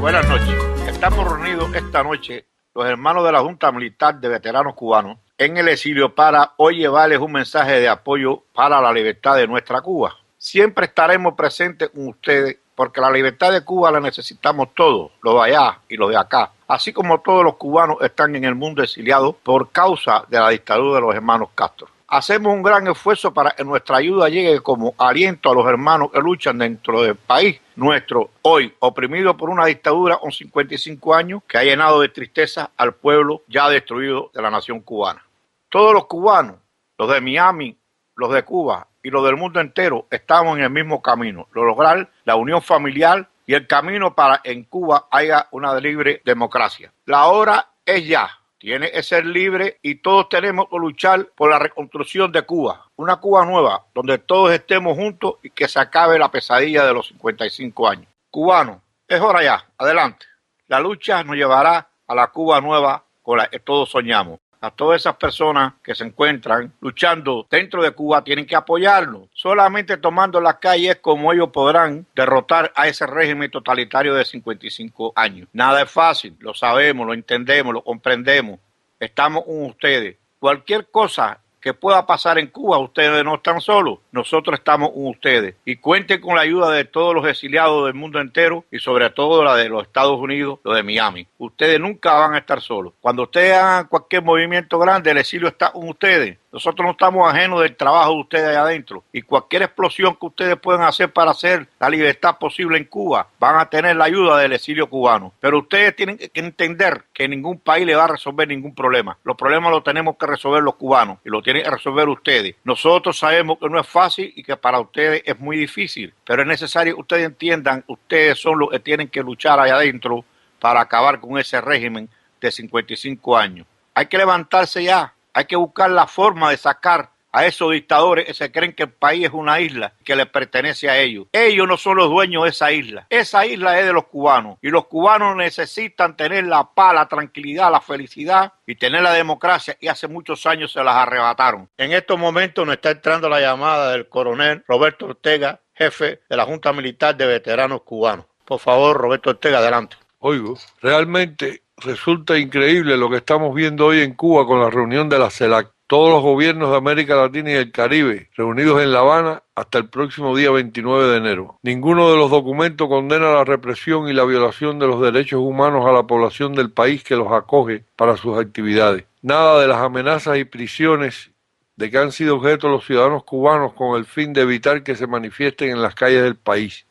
Buenas noches. Estamos reunidos esta noche los hermanos de la Junta Militar de Veteranos Cubanos en el exilio para hoy llevarles un mensaje de apoyo para la libertad de nuestra Cuba. Siempre estaremos presentes con ustedes porque la libertad de Cuba la necesitamos todos, los de allá y los de acá, así como todos los cubanos están en el mundo exiliados por causa de la dictadura de los hermanos Castro. Hacemos un gran esfuerzo para que nuestra ayuda llegue como aliento a los hermanos que luchan dentro del país nuestro, hoy oprimido por una dictadura con 55 años que ha llenado de tristeza al pueblo ya destruido de la nación cubana. Todos los cubanos, los de Miami, los de Cuba y los del mundo entero, estamos en el mismo camino, lograr la unión familiar y el camino para en Cuba haya una libre democracia. La hora es ya. Tiene que ser libre y todos tenemos que luchar por la reconstrucción de Cuba. Una Cuba nueva, donde todos estemos juntos y que se acabe la pesadilla de los 55 años. Cubanos, es hora ya, adelante. La lucha nos llevará a la Cuba nueva con la que todos soñamos. A todas esas personas que se encuentran luchando dentro de Cuba tienen que apoyarnos. Solamente tomando las calles como ellos podrán derrotar a ese régimen totalitario de 55 años. Nada es fácil, lo sabemos, lo entendemos, lo comprendemos. Estamos con ustedes. Cualquier cosa que pueda pasar en Cuba, ustedes no están solos, nosotros estamos con ustedes. Y cuenten con la ayuda de todos los exiliados del mundo entero y sobre todo la de los Estados Unidos, los de Miami. Ustedes nunca van a estar solos. Cuando ustedes hagan cualquier movimiento grande, el exilio está con ustedes. Nosotros no estamos ajenos del trabajo de ustedes allá adentro. Y cualquier explosión que ustedes puedan hacer para hacer la libertad posible en Cuba, van a tener la ayuda del exilio cubano. Pero ustedes tienen que entender que ningún país le va a resolver ningún problema. Los problemas los tenemos que resolver los cubanos y los tienen que resolver ustedes. Nosotros sabemos que no es fácil y que para ustedes es muy difícil. Pero es necesario que ustedes entiendan, ustedes son los que tienen que luchar allá adentro para acabar con ese régimen de 55 años. Hay que levantarse ya. Hay que buscar la forma de sacar a esos dictadores que se creen que el país es una isla que les pertenece a ellos. Ellos no son los dueños de esa isla. Esa isla es de los cubanos. Y los cubanos necesitan tener la paz, la tranquilidad, la felicidad y tener la democracia. Y hace muchos años se las arrebataron. En estos momentos nos está entrando la llamada del coronel Roberto Ortega, jefe de la Junta Militar de Veteranos Cubanos. Por favor, Roberto Ortega, adelante. Oigo, realmente resulta increíble lo que estamos viendo hoy en Cuba con la reunión de la CELAC. Todos los gobiernos de América Latina y el Caribe reunidos en La Habana hasta el próximo día 29 de enero. Ninguno de los documentos condena la represión y la violación de los derechos humanos a la población del país que los acoge para sus actividades. Nada de las amenazas y prisiones de que han sido objeto los ciudadanos cubanos con el fin de evitar que se manifiesten en las calles del país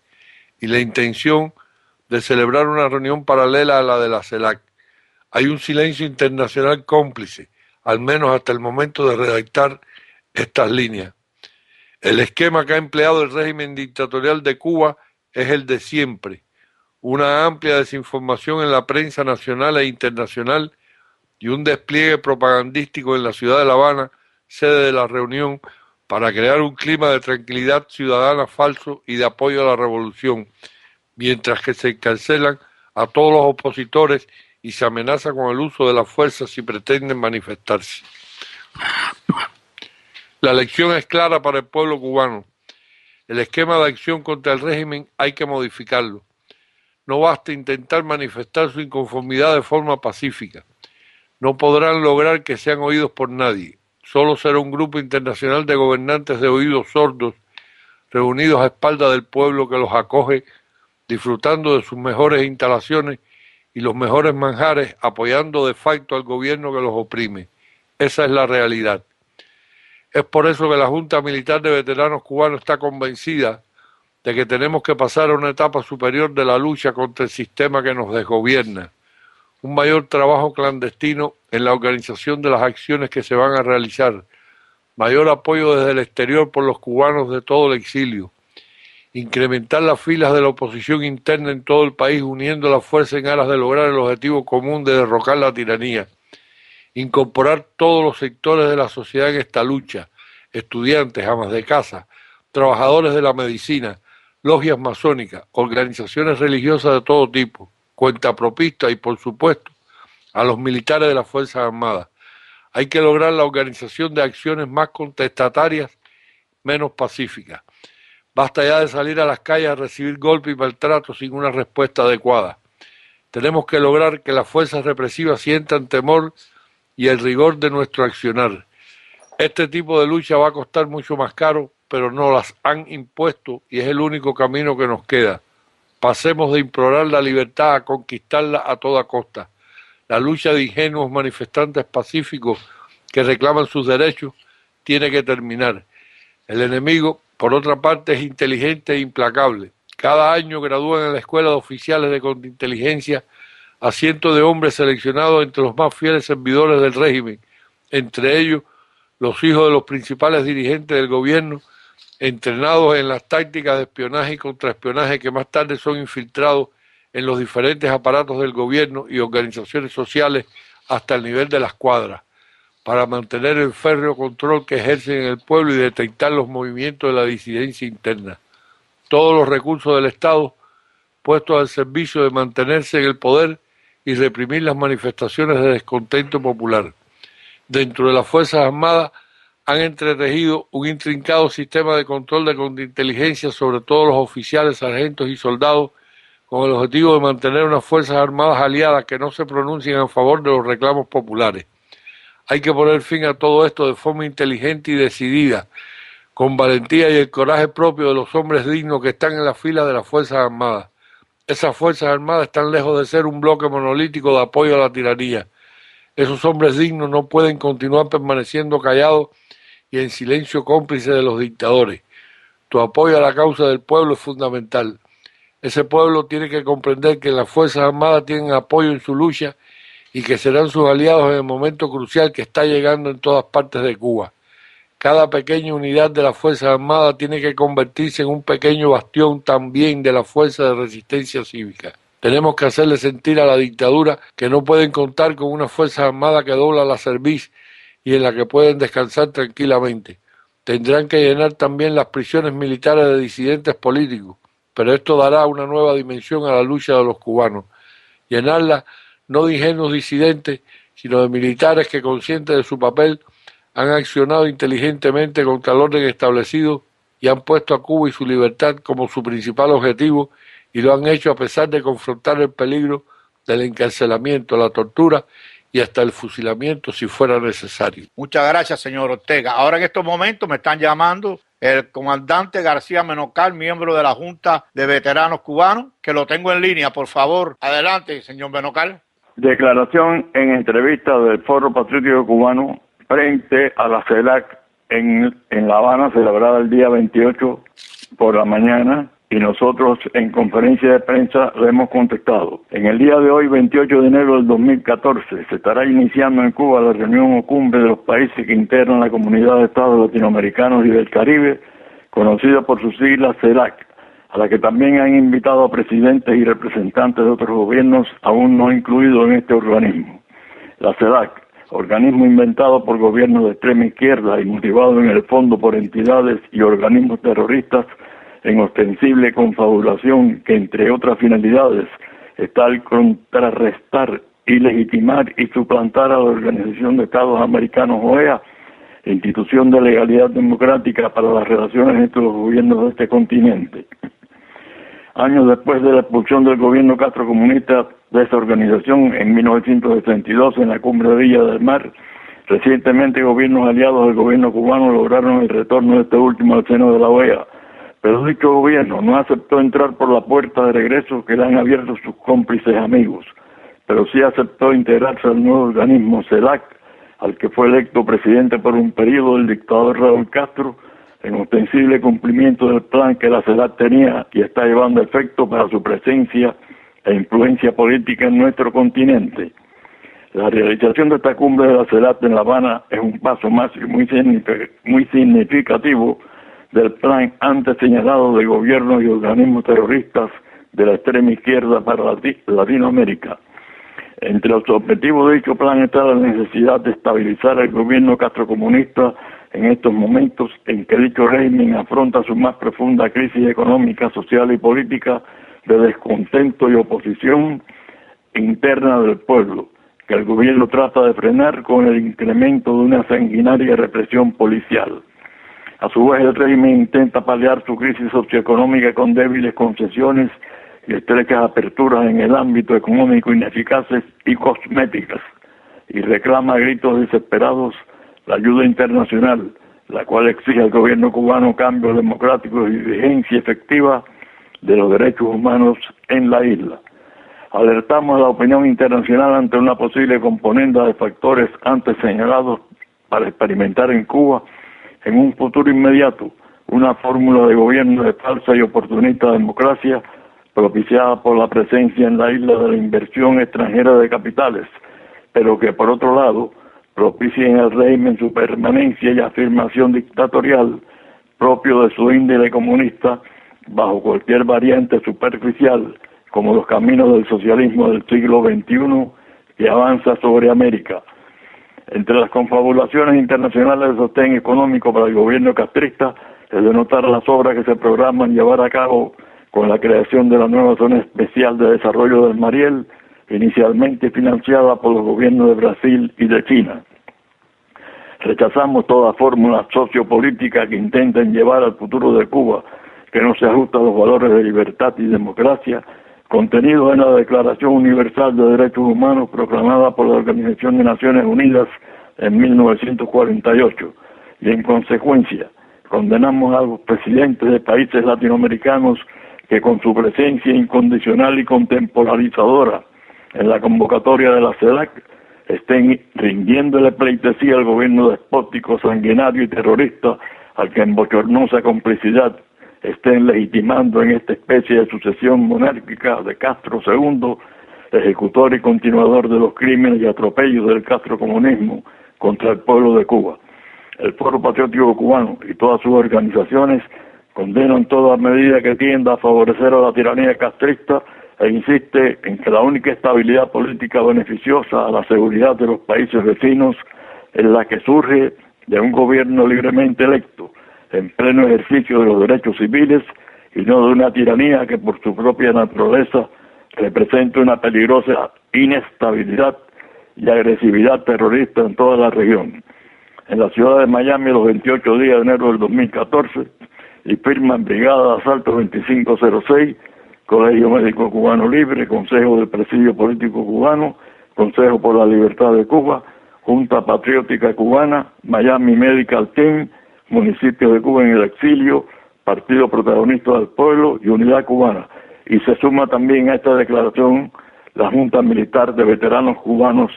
y la intención de celebrar una reunión paralela a la de la CELAC. Hay un silencio internacional cómplice, al menos hasta el momento de redactar estas líneas. El esquema que ha empleado el régimen dictatorial de Cuba es el de siempre, una amplia desinformación en la prensa nacional e internacional y un despliegue propagandístico en la ciudad de La Habana, sede de la reunión, para crear un clima de tranquilidad ciudadana falso y de apoyo a la revolución, mientras que se encarcelan a todos los opositores y se amenaza con el uso de la fuerza si pretenden manifestarse. La lección es clara para el pueblo cubano. El esquema de acción contra el régimen hay que modificarlo. No basta intentar manifestar su inconformidad de forma pacífica. No podrán lograr que sean oídos por nadie. Solo será un grupo internacional de gobernantes de oídos sordos, reunidos a espaldas del pueblo que los acoge, disfrutando de sus mejores instalaciones y los mejores manjares, apoyando de facto al gobierno que los oprime. Esa es la realidad. Es por eso que la Junta Militar de Veteranos Cubanos está convencida de que tenemos que pasar a una etapa superior de la lucha contra el sistema que nos desgobierna. Un mayor trabajo clandestino en la organización de las acciones que se van a realizar. Mayor apoyo desde el exterior por los cubanos de todo el exilio. Incrementar las filas de la oposición interna en todo el país, uniendo la fuerza en aras de lograr el objetivo común de derrocar la tiranía. Incorporar todos los sectores de la sociedad en esta lucha, estudiantes, amas de casa, trabajadores de la medicina, logias masónicas, organizaciones religiosas de todo tipo, cuentapropistas y, por supuesto, a los militares de las Fuerzas Armadas. Hay que lograr la organización de acciones más contestatarias, menos pacíficas. Basta ya de salir a las calles a recibir golpes y maltratos sin una respuesta adecuada. Tenemos que lograr que las fuerzas represivas sientan temor y el rigor de nuestro accionar. Este tipo de lucha va a costar mucho más caro, pero nos las han impuesto y es el único camino que nos queda. Pasemos de implorar la libertad a conquistarla a toda costa. La lucha de ingenuos manifestantes pacíficos que reclaman sus derechos tiene que terminar. El enemigo, por otra parte, es inteligente e implacable. Cada año gradúan en la escuela de oficiales de contrainteligencia a cientos de hombres seleccionados entre los más fieles servidores del régimen, entre ellos los hijos de los principales dirigentes del gobierno, entrenados en las tácticas de espionaje y contraespionaje que más tarde son infiltrados en los diferentes aparatos del gobierno y organizaciones sociales hasta el nivel de las cuadras, para mantener el férreo control que ejercen en el pueblo y detectar los movimientos de la disidencia interna. Todos los recursos del Estado puestos al servicio de mantenerse en el poder y reprimir las manifestaciones de descontento popular. Dentro de las Fuerzas Armadas han entretejido un intrincado sistema de control de contrainteligencia sobre todos los oficiales, sargentos y soldados, con el objetivo de mantener unas Fuerzas Armadas aliadas que no se pronuncien a favor de los reclamos populares. Hay que poner fin a todo esto de forma inteligente y decidida, con valentía y el coraje propio de los hombres dignos que están en la fila de las Fuerzas Armadas. Esas Fuerzas Armadas están lejos de ser un bloque monolítico de apoyo a la tiranía. Esos hombres dignos no pueden continuar permaneciendo callados y en silencio cómplice de los dictadores. Tu apoyo a la causa del pueblo es fundamental. Ese pueblo tiene que comprender que las Fuerzas Armadas tienen apoyo en su lucha y que serán sus aliados en el momento crucial que está llegando en todas partes de Cuba. Cada pequeña unidad de las Fuerzas Armadas tiene que convertirse en un pequeño bastión también de la fuerza de resistencia cívica. Tenemos que hacerle sentir a la dictadura que no pueden contar con una Fuerza Armada que dobla la cerviz y en la que pueden descansar tranquilamente. Tendrán que llenar también las prisiones militares de disidentes políticos, pero esto dará una nueva dimensión a la lucha de los cubanos. Llenarla no de ingenuos disidentes, sino de militares que, conscientes de su papel, han accionado inteligentemente contra el orden establecido y han puesto a Cuba y su libertad como su principal objetivo, y lo han hecho a pesar de confrontar el peligro del encarcelamiento, la tortura y hasta el fusilamiento si fuera necesario. Muchas gracias, señor Ortega. Ahora en estos momentos me están llamando el comandante García Menocal, miembro de la Junta de Veteranos Cubanos, que lo tengo en línea. Por favor, adelante, señor Menocal. Declaración en entrevista del Foro Patriótico Cubano frente a la CELAC en La Habana, celebrada el día 28 por la mañana, y nosotros en conferencia de prensa le hemos contestado. En el día de hoy, 28 de enero del 2014, se estará iniciando en Cuba la reunión o cumbre de los países que integran la Comunidad de Estados Latinoamericanos y del Caribe, conocida por sus siglas CELAC, a la que también han invitado a presidentes y representantes de otros gobiernos aún no incluidos en este organismo. La CELAC, organismo inventado por gobiernos de extrema izquierda y motivado en el fondo por entidades y organismos terroristas, en ostensible confabulación que, entre otras finalidades, está al contrarrestar, ilegitimar y suplantar a la Organización de Estados Americanos, OEA, institución de legalidad democrática para las relaciones entre los gobiernos de este continente. Años después de la expulsión del gobierno castrocomunista de esa organización en 1962 en la cumbre de Villa del Mar, recientemente gobiernos aliados del gobierno cubano lograron el retorno de este último al seno de la OEA. Pero dicho gobierno no aceptó entrar por la puerta de regreso que le han abierto sus cómplices amigos, pero sí aceptó integrarse al nuevo organismo CELAC, al que fue electo presidente por un periodo el dictador Raúl Castro, en ostensible cumplimiento del plan que la CELAC tenía y está llevando a efecto para su presencia e influencia política en nuestro continente. La realización de esta cumbre de la CELAC en La Habana es un paso más y muy significativo del plan antes señalado de gobiernos y organismos terroristas de la extrema izquierda para Latinoamérica. Entre los objetivos de dicho plan está la necesidad de estabilizar el gobierno castrocomunista en estos momentos en que dicho régimen afronta su más profunda crisis económica, social y política de descontento y oposición interna del pueblo, que el gobierno trata de frenar con el incremento de una sanguinaria represión policial. A su vez, el régimen intenta paliar su crisis socioeconómica con débiles concesiones y estrechas aperturas en el ámbito económico ineficaces y cosméticas, y reclama a gritos desesperados la ayuda internacional, la cual exige al gobierno cubano cambios democráticos y vigencia efectiva de los derechos humanos en la isla. Alertamos a la opinión internacional ante una posible componenda de factores antes señalados para experimentar en Cuba en un futuro inmediato una fórmula de gobierno de falsa y oportunista democracia propiciada por la presencia en la isla de la inversión extranjera de capitales, pero que por otro lado propicia en el régimen su permanencia y afirmación dictatorial propio de su índole comunista bajo cualquier variante superficial, como los caminos del socialismo del siglo XXI que avanza sobre América. Entre las confabulaciones internacionales de sostén económico para el gobierno castrista es de notar las obras que se programan llevar a cabo con la creación de la nueva zona especial de desarrollo del Mariel, inicialmente financiada por los gobiernos de Brasil y de China. Rechazamos toda fórmula sociopolítica que intenten llevar al futuro de Cuba, que no se ajusta a los valores de libertad y democracia contenidos en la Declaración Universal de Derechos Humanos proclamada por la Organización de Naciones Unidas en 1948, y en consecuencia condenamos a los presidentes de países latinoamericanos que con su presencia incondicional y contemporaneizadora en la convocatoria de la CELAC estén rindiéndole pleitesía al gobierno despótico, sanguinario y terrorista al que en bochornosa complicidad estén legitimando en esta especie de sucesión monárquica de Castro II, ejecutor y continuador de los crímenes y atropellos del castrocomunismo contra el pueblo de Cuba. El Foro Patriótico Cubano y todas sus organizaciones condenan toda medida que tienda a favorecer a la tiranía castrista e insiste en que la única estabilidad política beneficiosa a la seguridad de los países vecinos es la que surge de un gobierno libremente electo, en pleno ejercicio de los derechos civiles, y no de una tiranía que por su propia naturaleza representa una peligrosa inestabilidad y agresividad terrorista en toda la región. En la ciudad de Miami, los 28 días de enero del 2014, y firman Brigada de Asalto 2506, Colegio Médico Cubano Libre, Consejo del Presidio Político Cubano, Consejo por la Libertad de Cuba, Junta Patriótica Cubana, Miami Medical Team, Municipio de Cuba en el Exilio, Partido Protagonista del Pueblo y Unidad Cubana. Y se suma también a esta declaración la Junta Militar de Veteranos Cubanos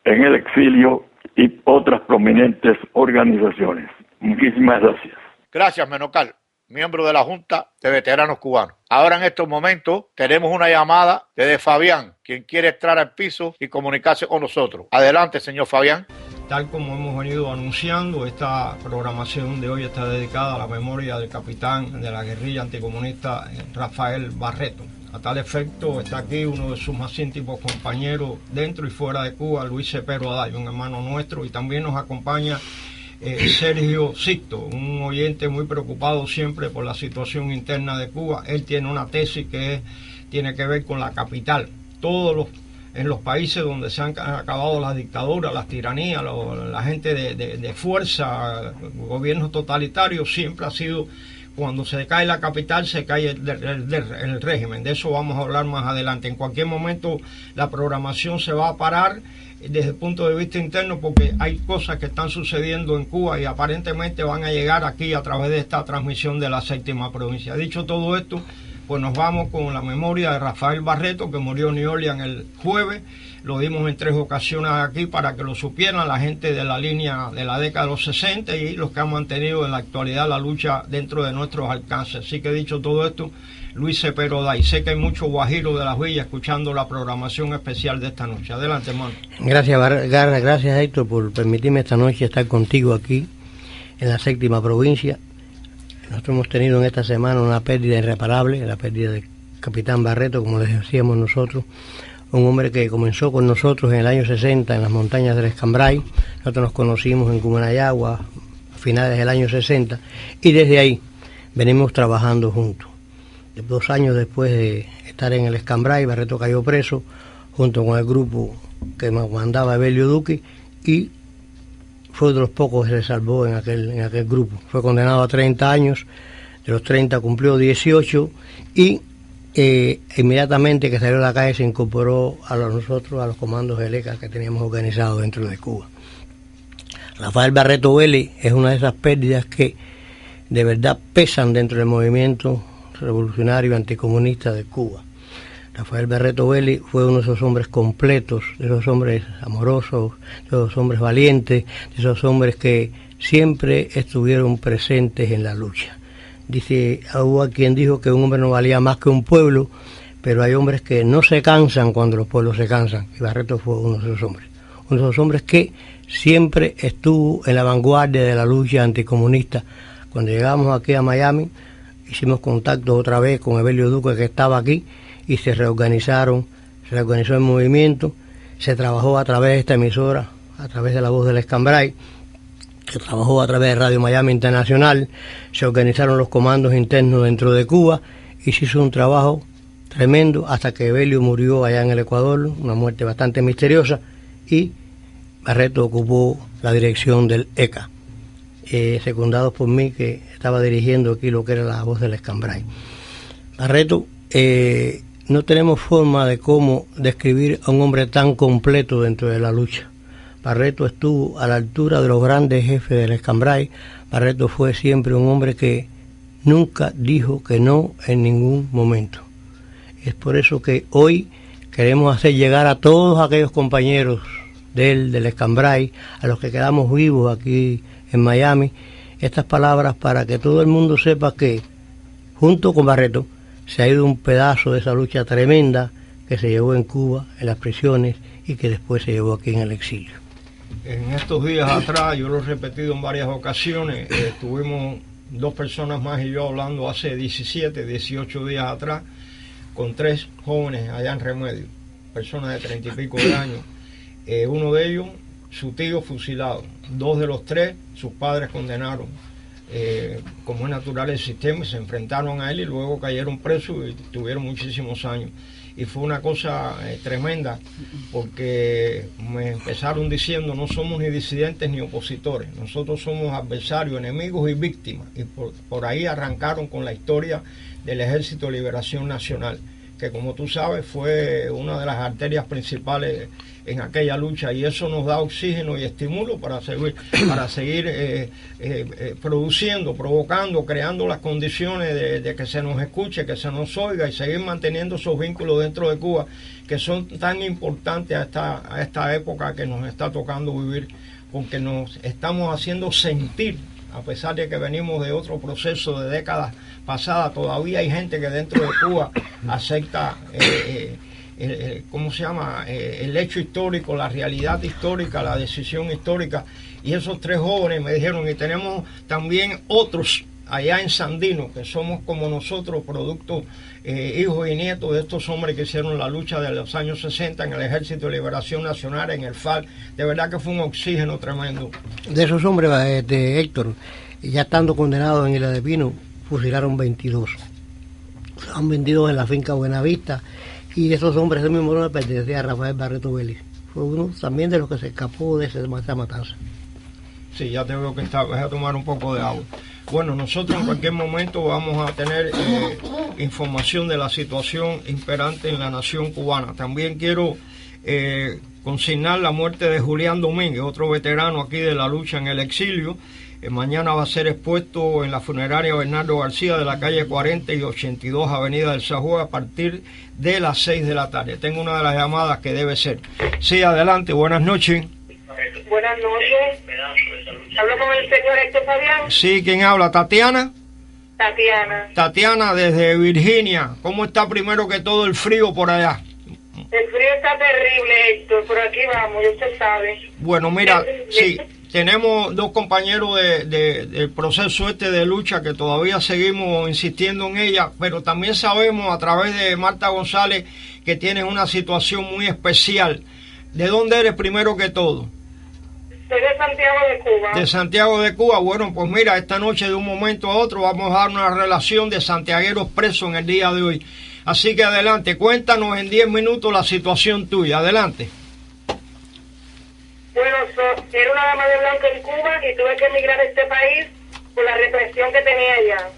en el Exilio y otras prominentes organizaciones. Muchísimas gracias. Gracias, Menocal, miembro de la Junta de Veteranos Cubanos. Ahora en estos momentos tenemos una llamada de Fabián, quien quiere entrar al piso y comunicarse con nosotros. Adelante, señor Fabián. Tal como hemos venido anunciando, esta programación de hoy está dedicada a la memoria del capitán de la guerrilla anticomunista Rafael Barreto. A tal efecto está aquí uno de sus más íntimos compañeros dentro y fuera de Cuba, Luis Cepero Aday, un hermano nuestro, y también nos acompaña Sergio Sixto, un oyente muy preocupado siempre por la situación interna de Cuba. Él tiene una tesis que tiene que ver con la capital. En los países donde se han acabado las dictaduras, las tiranías, la gente de fuerza, gobiernos totalitarios, siempre ha sido cuando se cae la capital, se cae el régimen. De eso vamos a hablar más adelante. En cualquier momento la programación se va a parar desde el punto de vista interno porque hay cosas que están sucediendo en Cuba y aparentemente van a llegar aquí a través de esta transmisión de la séptima provincia. Dicho todo esto, pues nos vamos con la memoria de Rafael Barreto, que murió en New Orleans el jueves. Lo dimos en 3 ocasiones aquí para que lo supieran la gente de la línea de la década de los 60 y los que han mantenido en la actualidad la lucha dentro de nuestros alcances. Así que dicho todo esto, Luis Cepero Aday. Sé que hay muchos guajiros de las villas escuchando la programación especial de esta noche. Adelante, hermano. Gracias Héctor por permitirme esta noche estar contigo aquí en la séptima provincia. Nosotros hemos tenido en esta semana una pérdida irreparable, la pérdida del capitán Barreto, como les decíamos nosotros, un hombre que comenzó con nosotros en el año 60 en las montañas del Escambray. Nosotros nos conocimos en Cumanayagua a finales del año 60 y desde ahí venimos trabajando juntos. 2 años después de estar en el Escambray, Barreto cayó preso junto con el grupo que mandaba Evelio Duque y fue de los pocos que se salvó en aquel grupo. Fue condenado a 30 años, de los 30 cumplió 18 y inmediatamente que salió a la calle se incorporó a nosotros, a los comandos ELECA que teníamos organizados dentro de Cuba. Rafael Barreto Vélez es una de esas pérdidas que de verdad pesan dentro del movimiento revolucionario anticomunista de Cuba. Rafael Barreto Vélez fue uno de esos hombres completos, de esos hombres amorosos, de esos hombres valientes, de esos hombres que siempre estuvieron presentes en la lucha. Dice, hubo quien dijo que un hombre no valía más que un pueblo, pero hay hombres que no se cansan cuando los pueblos se cansan, y Barreto fue uno de esos hombres. Uno de esos hombres que siempre estuvo en la vanguardia de la lucha anticomunista. Cuando llegamos aquí a Miami, hicimos contacto otra vez con Evelio Duque, que estaba aquí, y se reorganizó el movimiento, se trabajó a través de esta emisora, a través de La Voz del Escambray, se trabajó a través de Radio Miami Internacional, se organizaron los comandos internos dentro de Cuba, y se hizo un trabajo tremendo hasta que Evelio murió allá en el Ecuador, una muerte bastante misteriosa, y Barreto ocupó la dirección del ECA, secundados por mí, que estaba dirigiendo aquí lo que era La Voz del Escambray. Barreto, no tenemos forma de cómo describir a un hombre tan completo dentro de la lucha. Barreto estuvo a la altura de los grandes jefes del Escambray. Barreto fue siempre un hombre que nunca dijo que no en ningún momento. Es por eso que hoy queremos hacer llegar a todos aquellos compañeros del Escambray, a los que quedamos vivos aquí en Miami, estas palabras para que todo el mundo sepa que junto con Barreto se ha ido un pedazo de esa lucha tremenda que se llevó en Cuba, en las prisiones, y que después se llevó aquí en el exilio. En estos días atrás, yo lo he repetido en varias ocasiones, estuvimos dos personas más y yo hablando hace 17, 18 días atrás, con tres jóvenes allá en Remedio, personas de 30 y pico de años. Uno de ellos, su tío fusilado, dos de los tres, sus padres condenaron. Como es natural el sistema, se enfrentaron a él y luego cayeron presos y tuvieron muchísimos años. Y fue una cosa tremenda, porque me empezaron diciendo: no somos ni disidentes ni opositores, nosotros somos adversarios, enemigos y víctimas. Y por ahí arrancaron con la historia del Ejército de Liberación Nacional, que como tú sabes fue una de las arterias principales en aquella lucha, y eso nos da oxígeno y estímulo para seguir produciendo, provocando, creando las condiciones de que se nos escuche, que se nos oiga, y seguir manteniendo esos vínculos dentro de Cuba que son tan importantes a esta época que nos está tocando vivir, porque nos estamos haciendo sentir, a pesar de que venimos de otro proceso de décadas pasadas. Todavía hay gente que dentro de Cuba acepta el hecho histórico, la realidad histórica, la decisión histórica. Y esos tres jóvenes me dijeron, y tenemos también otros allá en Sandino, que somos como nosotros, productos, hijos y nietos de estos hombres que hicieron la lucha de los años 60 en el Ejército de Liberación Nacional, en el FARC. De verdad que fue un oxígeno tremendo. De esos hombres, Héctor, ya estando condenados en Isla de Pino, fusilaron 22. Han vendido en la finca Buenavista, y de esos hombres, el mismo nombre pertenecía a Rafael Barreto Vélez. Fue uno también de los que se escapó de esa matanza. Sí, ya te veo que voy a tomar un poco de agua. Bueno, nosotros en cualquier momento vamos a tener información de la situación imperante en la nación cubana. También quiero consignar la muerte de Julián Domínguez, otro veterano aquí de la lucha en el exilio. Mañana va a ser expuesto en la funeraria Bernardo García de la calle 40 y 82 Avenida del Sajó a partir de las 6 de la tarde. Tengo una de las llamadas que debe ser. Sí, adelante, buenas noches. Buenas noches. ¿Hablo con el señor Héctor Fabián? Sí, ¿quién habla? ¿Tatiana? Tatiana. Tatiana, desde Virginia. ¿Cómo está primero que todo el frío por allá? El frío está terrible, Héctor, pero aquí vamos, usted sabe. Bueno, mira, sí, tenemos dos compañeros del proceso de lucha que todavía seguimos insistiendo en ella, pero también sabemos a través de Marta González que tienes una situación muy especial. ¿De dónde eres primero que todo? Soy de Santiago de Cuba. De Santiago de Cuba. Bueno, pues mira, esta noche de un momento a otro vamos a dar una relación de santiagueros presos en el día de hoy. Así que adelante, cuéntanos en 10 minutos la situación tuya. Adelante. Bueno, era una dama de blanco en Cuba y tuve que emigrar a este país por la represión que tenía allá.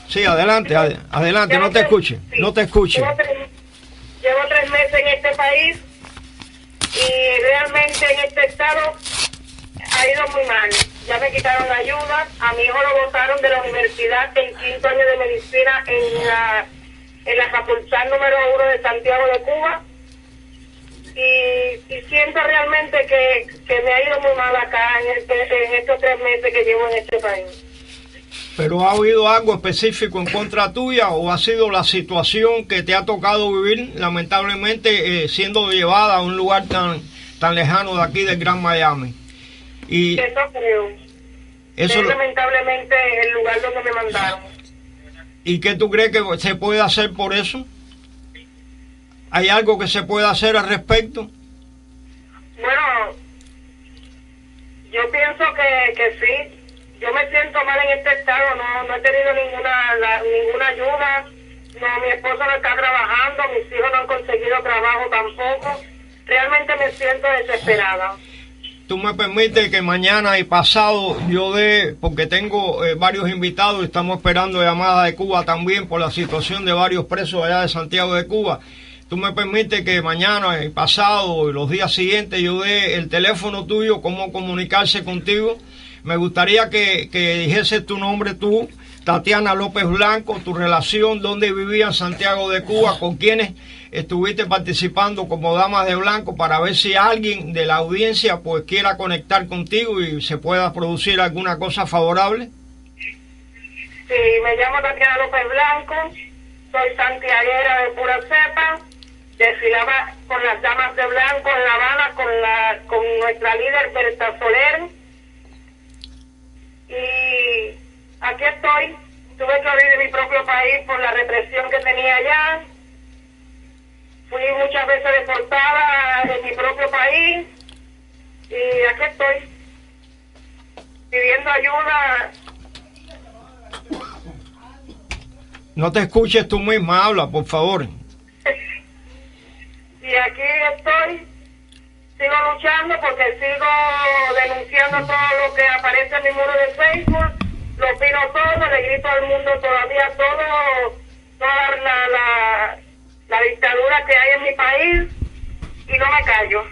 Sí, adelante, adelante, no te escuche, no te escuche. Llevo 3 meses en este país y realmente en este estado ha ido muy mal. Ya me quitaron la ayuda, a mi hijo lo botaron de la universidad en 5º año de medicina en la facultad número 1 de Santiago de Cuba. Y siento realmente que me ha ido muy mal acá en estos 3 meses que llevo en este país. ¿Pero ha habido algo específico en contra tuya o ha sido la situación que te ha tocado vivir, lamentablemente, siendo llevada a un lugar tan lejano de aquí, del Gran Miami? Y eso creo. Eso es lamentablemente el lugar donde me mandaron. ¿Y qué tú crees que se puede hacer por eso? ¿Hay algo que se pueda hacer al respecto? Bueno, yo pienso que sí. Yo me siento mal en este estado, no he tenido ninguna ayuda, mi esposo no está trabajando, mis hijos no han conseguido trabajo tampoco. Realmente me siento desesperada. Tú me permites que mañana y pasado yo porque tengo varios invitados y estamos esperando llamadas de Cuba también por la situación de varios presos allá de Santiago de Cuba. Tú me permites que mañana y pasado y los días siguientes yo dé el teléfono tuyo, cómo comunicarse contigo. Me gustaría que dijese tu nombre tú, Tatiana López Blanco, tu relación, dónde vivía en Santiago de Cuba, con quienes estuviste participando como damas de blanco, para ver si alguien de la audiencia pues quiera conectar contigo y se pueda producir alguna cosa favorable. Sí, me llamo Tatiana López Blanco, soy santiaguera de pura cepa, desfilaba con las damas de blanco en La Habana con nuestra líder Berta Soler. Y aquí estoy. Tuve que huir de mi propio país por la represión que tenía allá. Fui muchas veces deportada en mi propio país y aquí estoy pidiendo ayuda. No te escuches tú misma, habla, por favor. Y aquí estoy. Sigo luchando porque sigo denunciando todo lo que aparece en mi muro de Facebook, lo opino todo, le grito al mundo todavía toda la dictadura que hay en mi país y no me callo.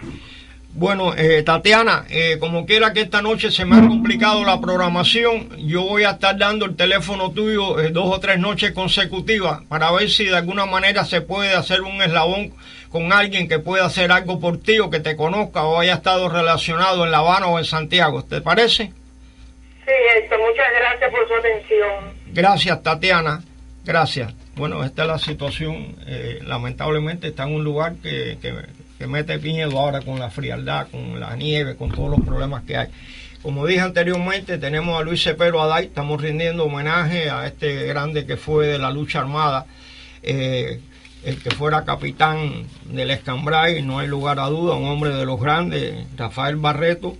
Bueno, Tatiana, como quiera que esta noche se me ha complicado la programación, yo voy a estar dando el teléfono tuyo 2 o 3 noches consecutivas para ver si de alguna manera se puede hacer un eslabón con alguien que pueda hacer algo por ti o que te conozca o haya estado relacionado en La Habana o en Santiago. ¿Te parece? Sí, muchas gracias por su atención. Gracias, Tatiana. Gracias. Bueno, esta es la situación. Lamentablemente está en un lugar que mete miedo ahora con la frialdad, con la nieve, con todos los problemas que hay. Como dije anteriormente, tenemos a Luis Cepero Aday. Estamos rindiendo homenaje a este grande que fue de la lucha armada, el que fuera capitán del Escambray, no hay lugar a duda, un hombre de los grandes, Rafael Barreto.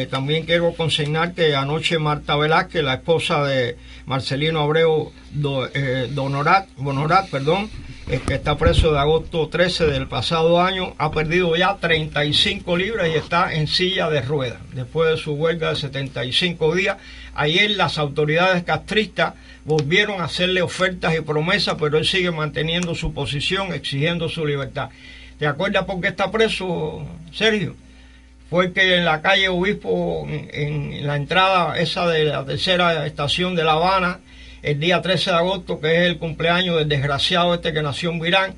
También quiero consignar que anoche Marta Velázquez, la esposa de Marcelino Abreu Bonorat, que está preso de agosto 13 del pasado año, ha perdido ya 35 libras y está en silla de ruedas después de su huelga de 75 días. Ayer las autoridades castristas volvieron a hacerle ofertas y promesas, pero él sigue manteniendo su posición, exigiendo su libertad. ¿Te acuerdas por qué está preso, Sergio? Fue que en la calle Obispo, en la entrada esa de la tercera estación de La Habana, el día 13 de agosto, que es el cumpleaños del desgraciado este que nació en Virán,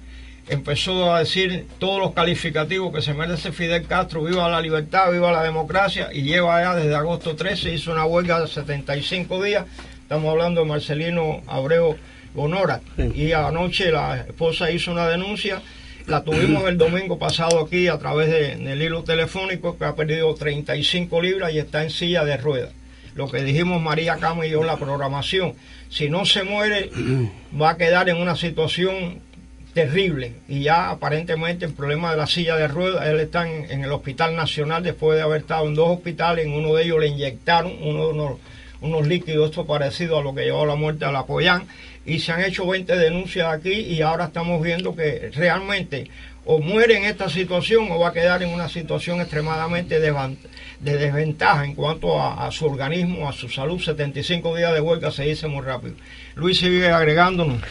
empezó a decir todos los calificativos que se merece Fidel Castro: viva la libertad, viva la democracia, y lleva ya desde agosto 13, hizo una huelga de 75 días, estamos hablando de Marcelino Abreu Bonorat, y anoche la esposa hizo una denuncia, la tuvimos el domingo pasado aquí a través del hilo telefónico, que ha perdido 35 libras y está en silla de ruedas. Lo que dijimos María Cama y yo en la programación, si no se muere va a quedar en una situación terrible, y ya aparentemente el problema de la silla de ruedas, él está en el Hospital Nacional después de haber estado en 2 hospitales, en uno de ellos le inyectaron unos líquidos, esto parecido a lo que llevó a la muerte a la Pollán, y se han hecho 20 denuncias aquí, y ahora estamos viendo que realmente o muere en esta situación o va a quedar en una situación extremadamente de desventaja en cuanto a su organismo, a su salud. 75 días de huelga se dice muy rápido. Luis sigue agregándonos.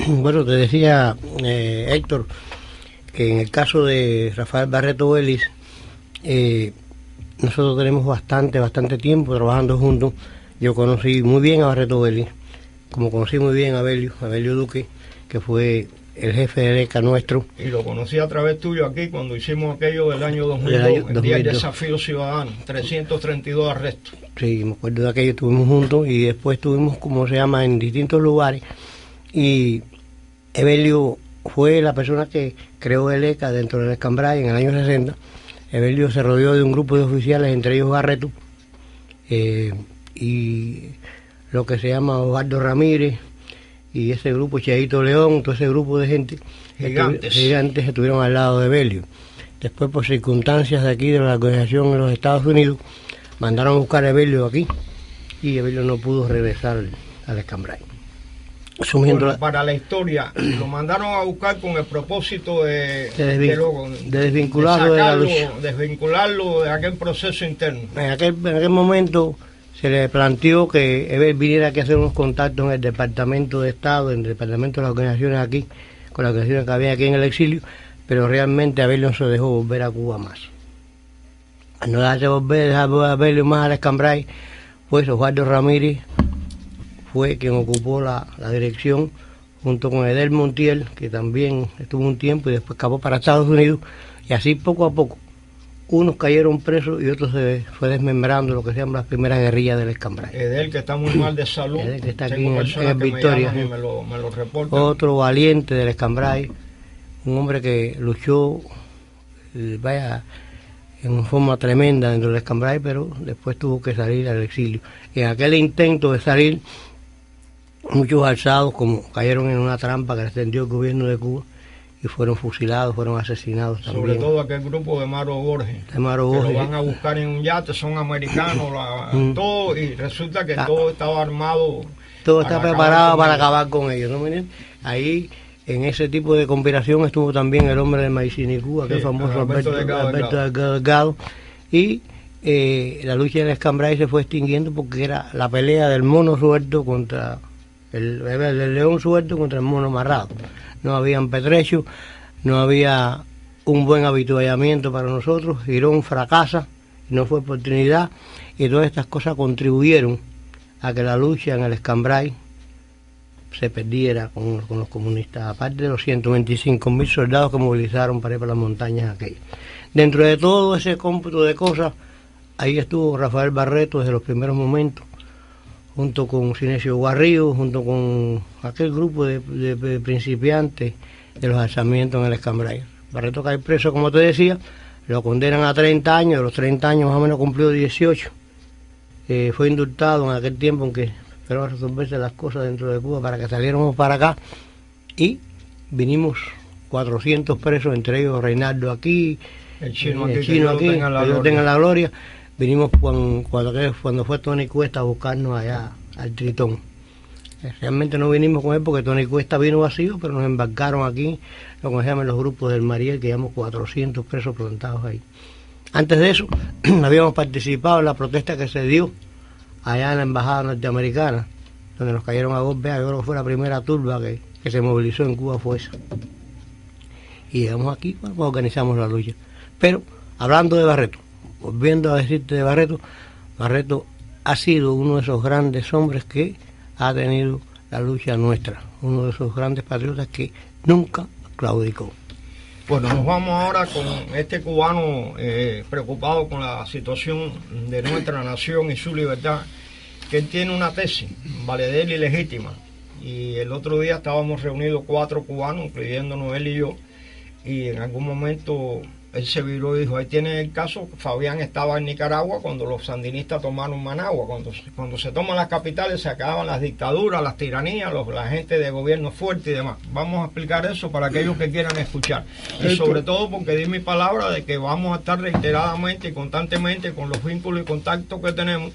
Bueno, te decía, Héctor, que en el caso de Rafael Barreto Vélez, nosotros tenemos bastante tiempo trabajando juntos. Yo conocí muy bien a Barreto Vélez, como conocí muy bien a Abelio Duque, que fue el jefe de ECA nuestro. Y lo conocí a través tuyo aquí cuando hicimos aquello del año 2002, el día del desafío ciudadano, 332 arrestos. Sí, me acuerdo de aquello, estuvimos juntos y después estuvimos, como se llama, en distintos lugares. Y Evelio fue la persona que creó el ECA dentro del Escambray en el año 60. Evelio se rodeó de un grupo de oficiales, entre ellos Barreto, y lo que se llama Osvaldo Ramírez, y ese grupo, Cheito León, todo ese grupo de gente gigantes estuvieron al lado de Evelio. Después, por circunstancias de aquí, de la organización en los Estados Unidos, mandaron a buscar a Evelio aquí, y Evelio no pudo regresar al Escambray. Bueno, para la historia, lo mandaron a buscar con el propósito de desvincularlo de la lucha. Desvincularlo de aquel proceso interno. En aquel momento se le planteó que Evel viniera aquí a hacer unos contactos en el Departamento de Estado, en el Departamento de las Organizaciones aquí, con las organizaciones que había aquí en el exilio, pero realmente Abel no se dejó volver a Cuba más. Al no dejarse dejar a Abel más al Escambray, pues Osvaldo Ramírez fue quien ocupó la dirección, junto con Edel Montiel, que también estuvo un tiempo y después escapó para Estados Unidos, y así poco a poco unos cayeron presos y otros se fue desmembrando lo que se llama las primeras guerrillas del Escambray. Edel, que está muy mal de salud. Edel, que está aquí en Victoria. Me lo reportan. Otro valiente del Escambray, un hombre que luchó, en forma tremenda dentro del Escambray, pero después tuvo que salir al exilio. Y en aquel intento de salir, muchos alzados como cayeron en una trampa que les tendió el gobierno de Cuba y fueron fusilados, fueron asesinados también. Sobre todo aquel grupo de Maro Borges. Que lo van a buscar en un yate, son americanos, todo, y resulta que todo estaba armado. Todo está preparado para acabar con ellos, ¿no? Ahí, en ese tipo de conspiración, estuvo también el hombre de Maicinicú, aquel famoso Alberto Delgado, y la lucha del Escambray se fue extinguiendo porque era la pelea del mono suelto contra el león suelto contra el mono amarrado. No había pertrechos, no había un buen habituallamiento para nosotros. Girón fracasa, no fue oportunidad, y todas estas cosas contribuyeron a que la lucha en el Escambray se perdiera con los comunistas, aparte de los 125.000 soldados que movilizaron para ir para las montañas aquellas. Dentro de todo ese cómputo de cosas, ahí estuvo Rafael Barreto desde los primeros momentos, junto con Sinesio Guarrillo, junto con aquel grupo de principiantes de los alzamientos en el Escambray. Barreto cae preso, como te decía, lo condenan a 30 años, de los 30 años más o menos cumplió 18. Fue indultado en aquel tiempo en que esperó a resolverse las cosas dentro de Cuba para que saliéramos para acá, y vinimos 400 presos, entre ellos Reinaldo aquí, el chino aquí, que Dios tenga la gloria. Vinimos cuando fue Tony Cuesta a buscarnos allá al Tritón. Realmente no vinimos con él porque Tony Cuesta vino vacío, pero nos embarcaron aquí, lo que se llaman los grupos del Mariel, que llevamos 400 presos plantados ahí. Antes de eso, habíamos participado en la protesta que se dio allá en la embajada norteamericana, donde nos cayeron a golpes. Yo creo que fue la primera turba que se movilizó en Cuba, fue esa. Y llegamos aquí, pues organizamos la lucha. Pero, hablando de Barreto, volviendo a decirte de Barreto, Barreto ha sido uno de esos grandes hombres que ha tenido la lucha nuestra, uno de esos grandes patriotas que nunca claudicó. Bueno, nos vamos ahora con este cubano preocupado con la situación de nuestra nación y su libertad, que él tiene una tesis, valedera y legítima. Y el otro día estábamos reunidos 4 cubanos, incluyéndonos él y yo, y en algún momento él se viró y dijo, ahí tiene el caso, Fabián estaba en Nicaragua cuando los sandinistas tomaron Managua. Cuando se toman las capitales se acaban las dictaduras, las tiranías, la gente de gobierno fuerte y demás. Vamos a explicar eso para aquellos que quieran escuchar. Y sobre todo porque di mi palabra de que vamos a estar reiteradamente y constantemente con los vínculos y contactos que tenemos,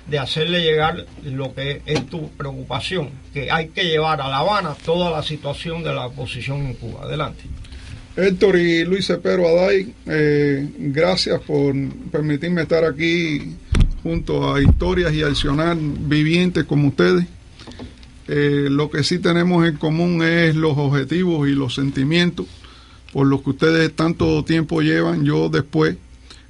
de hacerle llegar lo que es tu preocupación, que hay que llevar a La Habana toda la situación de la oposición en Cuba. Adelante. Héctor y Luis Cepero Aday, gracias por permitirme estar aquí junto a historias y accionar vivientes como ustedes. Lo que sí tenemos en común es los objetivos y los sentimientos por los que ustedes tanto tiempo llevan, yo después.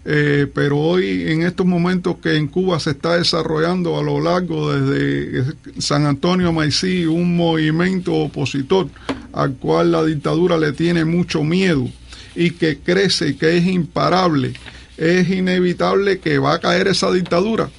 Pero hoy, en estos momentos que en Cuba se está desarrollando a lo largo desde San Antonio Maicí un movimiento opositor al cual la dictadura le tiene mucho miedo y que crece, que es imparable, es inevitable que va a caer esa dictadura.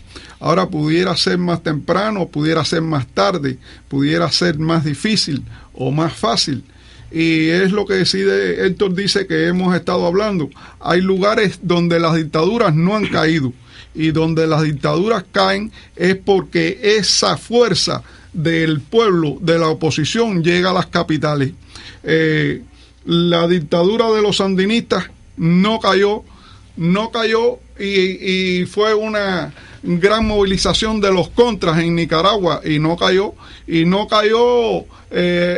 Ahora pudiera ser más temprano, pudiera ser más tarde, pudiera ser más difícil o más fácil. Y es lo que decide Héctor, dice que hemos estado hablando. Hay lugares donde las dictaduras no han caído, y donde las dictaduras caen es porque esa fuerza del pueblo, de la oposición, llega a las capitales. La dictadura de los sandinistas no cayó y fue una gran movilización de los contras en Nicaragua y no cayó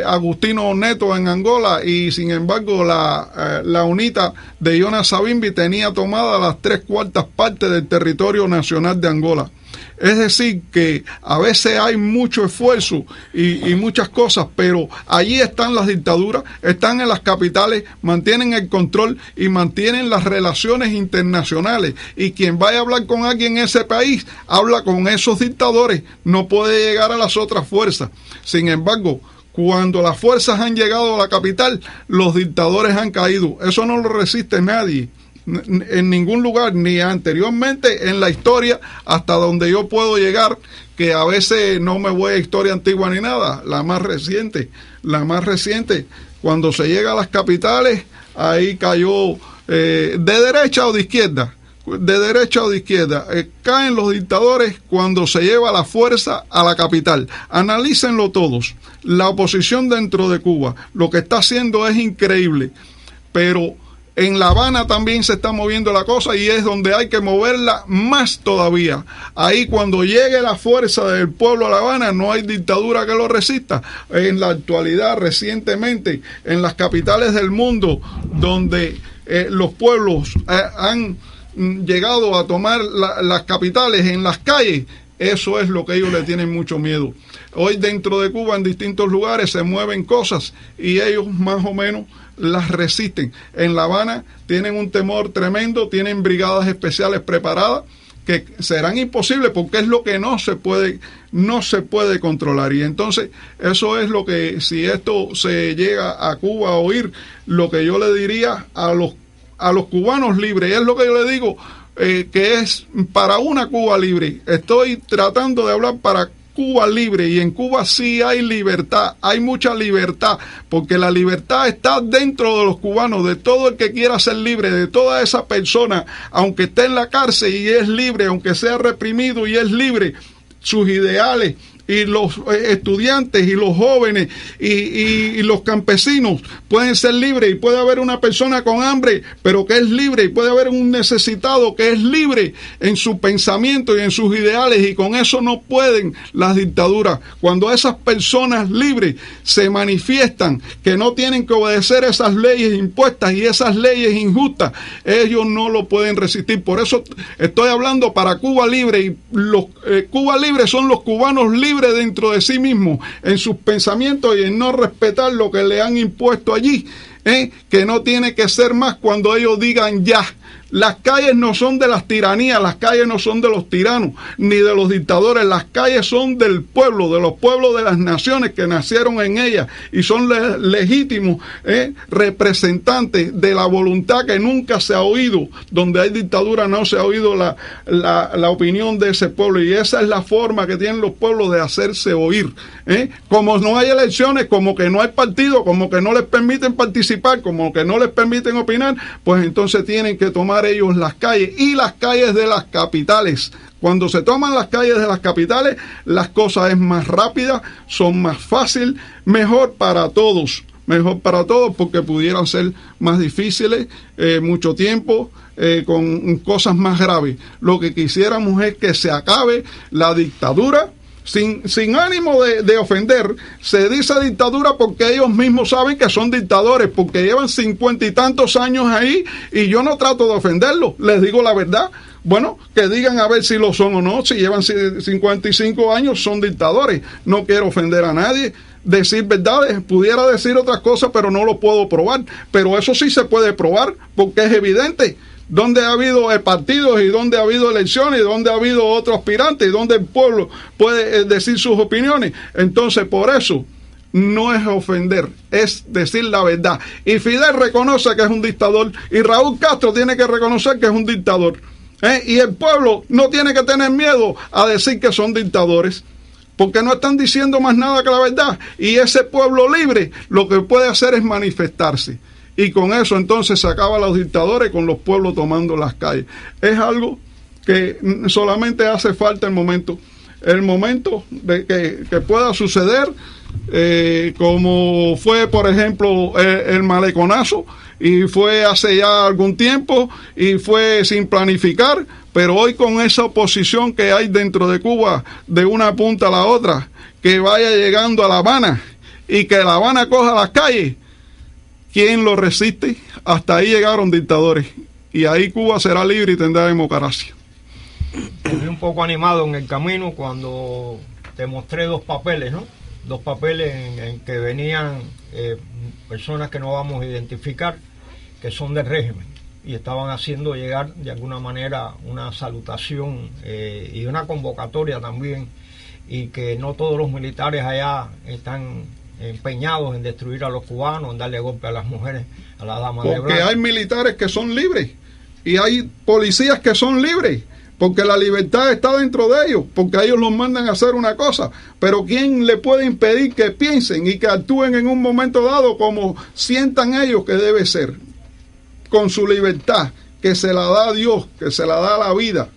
Agustino Neto en Angola, y sin embargo la UNITA de Jonas Savimbi tenía tomada las 3/4 partes del territorio nacional de Angola. Es decir, que a veces hay mucho esfuerzo y muchas cosas, pero allí están las dictaduras, están en las capitales, mantienen el control y mantienen las relaciones internacionales. Y quien vaya a hablar con alguien en ese país, habla con esos dictadores, no puede llegar a las otras fuerzas. Sin embargo, cuando las fuerzas han llegado a la capital, los dictadores han caído. Eso no lo resiste nadie en ningún lugar, ni anteriormente en la historia, hasta donde yo puedo llegar, que a veces no me voy a historia antigua ni nada, la más reciente, cuando se llega a las capitales, ahí cayó de derecha o de izquierda, caen los dictadores cuando se lleva la fuerza a la capital. Analícenlo todos. La oposición dentro de Cuba, lo que está haciendo es increíble, pero en La Habana también se está moviendo la cosa, y es donde hay que moverla más todavía. Ahí, cuando llegue la fuerza del pueblo a La Habana, no hay dictadura que lo resista. En la actualidad, recientemente, en las capitales del mundo, donde los pueblos han llegado a tomar las capitales en las calles, eso es lo que ellos le tienen mucho miedo. Hoy dentro de Cuba, en distintos lugares, se mueven cosas y ellos más o menos las resisten. En La Habana tienen un temor tremendo, tienen brigadas especiales preparadas que serán imposibles porque es lo que no se puede controlar. Y entonces eso es lo que, si esto se llega a Cuba a oír, lo que yo le diría a los cubanos libres, es lo que yo le digo, que es para una Cuba libre. Estoy tratando de hablar para Cuba libre, y en Cuba sí hay libertad, hay mucha libertad, porque la libertad está dentro de los cubanos, de todo el que quiera ser libre, de toda esa persona, aunque esté en la cárcel y es libre, aunque sea reprimido y es libre, sus ideales, y los estudiantes y los jóvenes y los campesinos pueden ser libres, y puede haber una persona con hambre pero que es libre, y puede haber un necesitado que es libre en su pensamiento y en sus ideales, y con eso no pueden las dictaduras. Cuando esas personas libres se manifiestan que no tienen que obedecer esas leyes impuestas y esas leyes injustas, ellos no lo pueden resistir. Por eso estoy hablando para Cuba libre, y los Cuba libre son los cubanos libres dentro de sí mismos, en sus pensamientos y en no respetar lo que le han impuesto allí, que no tiene que ser más cuando ellos digan ya. Las calles no son de las tiranías, las calles no son de los tiranos ni de los dictadores, las calles son del pueblo, de los pueblos de las naciones que nacieron en ellas y son legítimos representantes de la voluntad que nunca se ha oído. Donde hay dictadura no se ha oído la opinión de ese pueblo, y esa es la forma que tienen los pueblos de hacerse oír. Como no hay elecciones, como que no hay partido, como que no les permiten participar, como que no les permiten opinar, pues entonces tienen que tomar ellos las calles, y las calles de las capitales. Cuando se toman las calles de las capitales, las cosas es más rápidas, son más fáciles, mejor para todos, porque pudieran ser más difíciles, mucho tiempo, con cosas más graves. Lo que quisiéramos es que se acabe la dictadura, sin ánimo de ofender, se dice dictadura porque ellos mismos saben que son dictadores, porque llevan 50 y tantos años ahí, y yo no trato de ofenderlos, les digo la verdad. Bueno, que digan a ver si lo son o no. Si llevan 55 años, son dictadores. No quiero ofender a nadie, decir verdades. Pudiera decir otras cosas, pero no lo puedo probar. Pero eso sí se puede probar, porque es evidente. Donde ha habido partidos y donde ha habido elecciones y donde ha habido otro aspirante y donde el pueblo puede decir sus opiniones. Entonces, por eso, no es ofender, es decir la verdad. Y Fidel reconoce que es un dictador, y Raúl Castro tiene que reconocer que es un dictador. Y el pueblo no tiene que tener miedo a decir que son dictadores, porque no están diciendo más nada que la verdad. Y ese pueblo libre lo que puede hacer es manifestarse. Y con eso entonces se acaban los dictadores, con los pueblos tomando las calles. Es algo que solamente hace falta el momento de que pueda suceder, como fue, por ejemplo, el maleconazo, y fue hace ya algún tiempo, y fue sin planificar, pero hoy con esa oposición que hay dentro de Cuba, de una punta a la otra, que vaya llegando a La Habana, y que La Habana coja las calles, ¿quién lo resiste? Hasta ahí llegaron dictadores, y ahí Cuba será libre y tendrá democracia. Me vi un poco animado en el camino cuando te mostré dos papeles, ¿no? Dos papeles en que venían personas que no vamos a identificar, que son del régimen, y estaban haciendo llegar de alguna manera una salutación y una convocatoria también, y que no todos los militares allá están empeñados en destruir a los cubanos, en darle golpe a las mujeres, a las damas de blanco. Porque hay militares que son libres y hay policías que son libres, porque la libertad está dentro de ellos, porque ellos los mandan a hacer una cosa, pero ¿quién le puede impedir que piensen y que actúen en un momento dado como sientan ellos que debe ser, con su libertad, que se la da Dios, que se la da la vida,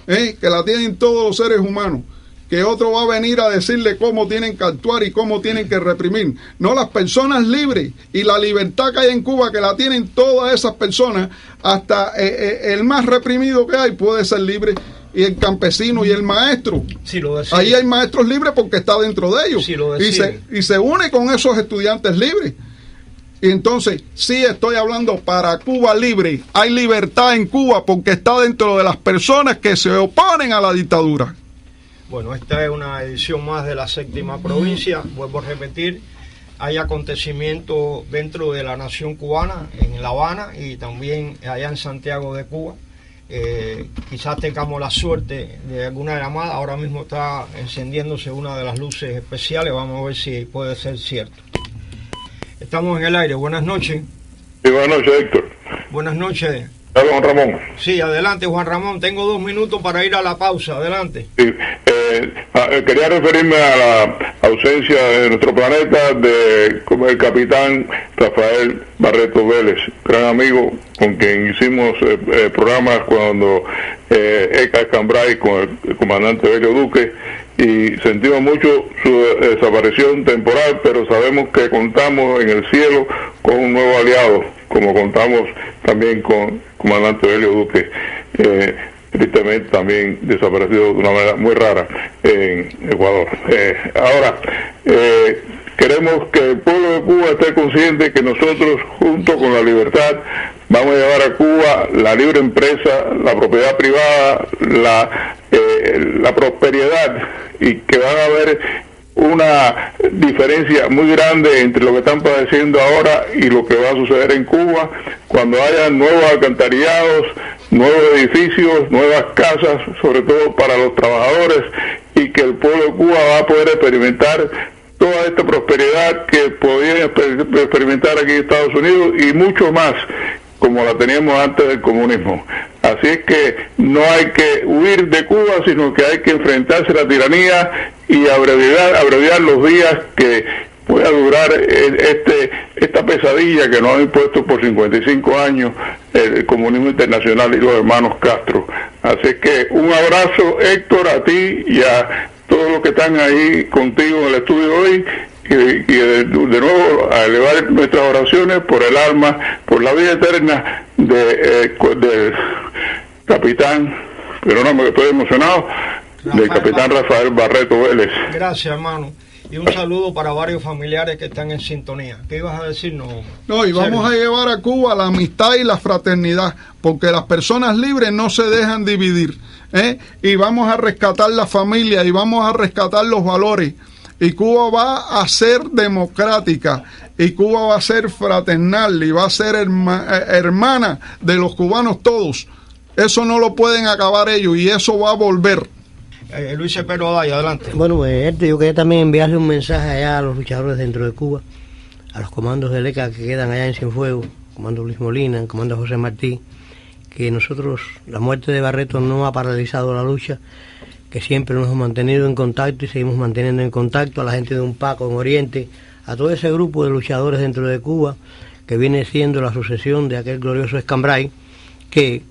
que la tienen todos los seres humanos? Que otro va a venir a decirle cómo tienen que actuar y cómo tienen que reprimir. No, las personas libres y la libertad que hay en Cuba, que la tienen todas esas personas, hasta el más reprimido que hay puede ser libre, y el campesino y el maestro. Sí, lo ahí hay maestros libres porque está dentro de ellos. Sí, lo y se une con esos estudiantes libres. Y entonces, sí estoy hablando para Cuba libre. Hay libertad en Cuba porque está dentro de las personas que se oponen a la dictadura. Bueno, esta es una edición más de la séptima provincia. Vuelvo a repetir, hay acontecimientos dentro de la nación cubana, en La Habana y también allá en Santiago de Cuba. Quizás tengamos la suerte de alguna llamada. Ahora mismo está encendiéndose una de las luces especiales. Vamos a ver si puede ser cierto. Estamos en el aire. Buenas noches. Sí, buenas noches, Héctor. Buenas noches. Hola, Juan Ramón. Sí, adelante, Juan Ramón. Tengo 2 minutos para ir a la pausa. Adelante. Sí, quería referirme a la ausencia de nuestro planeta como el capitán Rafael Barreto Vélez, gran amigo con quien hicimos programas cuando ECA Cambrai con el comandante Belio Duque, y sentimos mucho su desaparición temporal, pero sabemos que contamos en el cielo con un nuevo aliado, como contamos también con el comandante Belio Duque, tristemente también desaparecido de una manera muy rara en Ecuador. Ahora, queremos que el pueblo de Cuba esté consciente que nosotros, junto con la libertad, vamos a llevar a Cuba la libre empresa, la propiedad privada, la prosperidad, y que van a haber una diferencia muy grande entre lo que están padeciendo ahora y lo que va a suceder en Cuba cuando haya nuevos alcantarillados, nuevos edificios, nuevas casas, sobre todo para los trabajadores, y que el pueblo de Cuba va a poder experimentar toda esta prosperidad que podían experimentar aquí en Estados Unidos y mucho más, como la teníamos antes del comunismo. Así es que no hay que huir de Cuba, sino que hay que enfrentarse a la tiranía y abreviar los días que pueda durar esta pesadilla que nos han impuesto por 55 años el comunismo internacional y los hermanos Castro. Así es que un abrazo, Héctor, a ti y a todos los que están ahí contigo en el estudio hoy, y de nuevo a elevar nuestras oraciones por el alma, por la vida eterna del capitán, perdóname que estoy emocionado, del capitán Rafael Barreto Vélez. Gracias, hermano. Y un saludo para varios familiares que están en sintonía. ¿Qué ibas a decirnos? No, y vamos a llevar a Cuba la amistad y la fraternidad, porque las personas libres no se dejan dividir, ¿eh? Y vamos a rescatar la familia y vamos a rescatar los valores. Y Cuba va a ser democrática, y Cuba va a ser fraternal, y va a ser hermana de los cubanos todos. Eso no lo pueden acabar ellos, y eso va a volver. Luis Cepero Adaya, adelante. Bueno, pues yo quería también enviarle un mensaje allá a los luchadores dentro de Cuba, a los comandos de ELECA que quedan allá en Cienfuegos, comando Luis Molina, el comando José Martí, que nosotros, la muerte de Barreto no ha paralizado la lucha, que siempre nos hemos mantenido en contacto y seguimos manteniendo en contacto a la gente de UNPACO en Oriente, a todo ese grupo de luchadores dentro de Cuba, que viene siendo la sucesión de aquel glorioso Escambray, que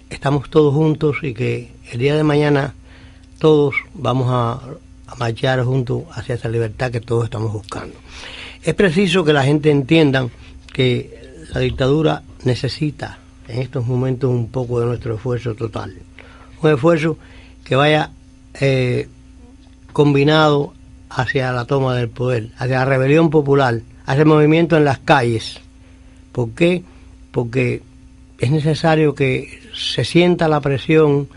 estamos todos juntos y que el día de mañana todos vamos a marchar juntos hacia esa libertad que todos estamos buscando. Es preciso que la gente entienda que la dictadura necesita en estos momentos un poco de nuestro esfuerzo total. Un esfuerzo que vaya combinado hacia la toma del poder, hacia la rebelión popular, hacia el movimiento en las calles. ¿Por qué? Porque es necesario que se sienta la presión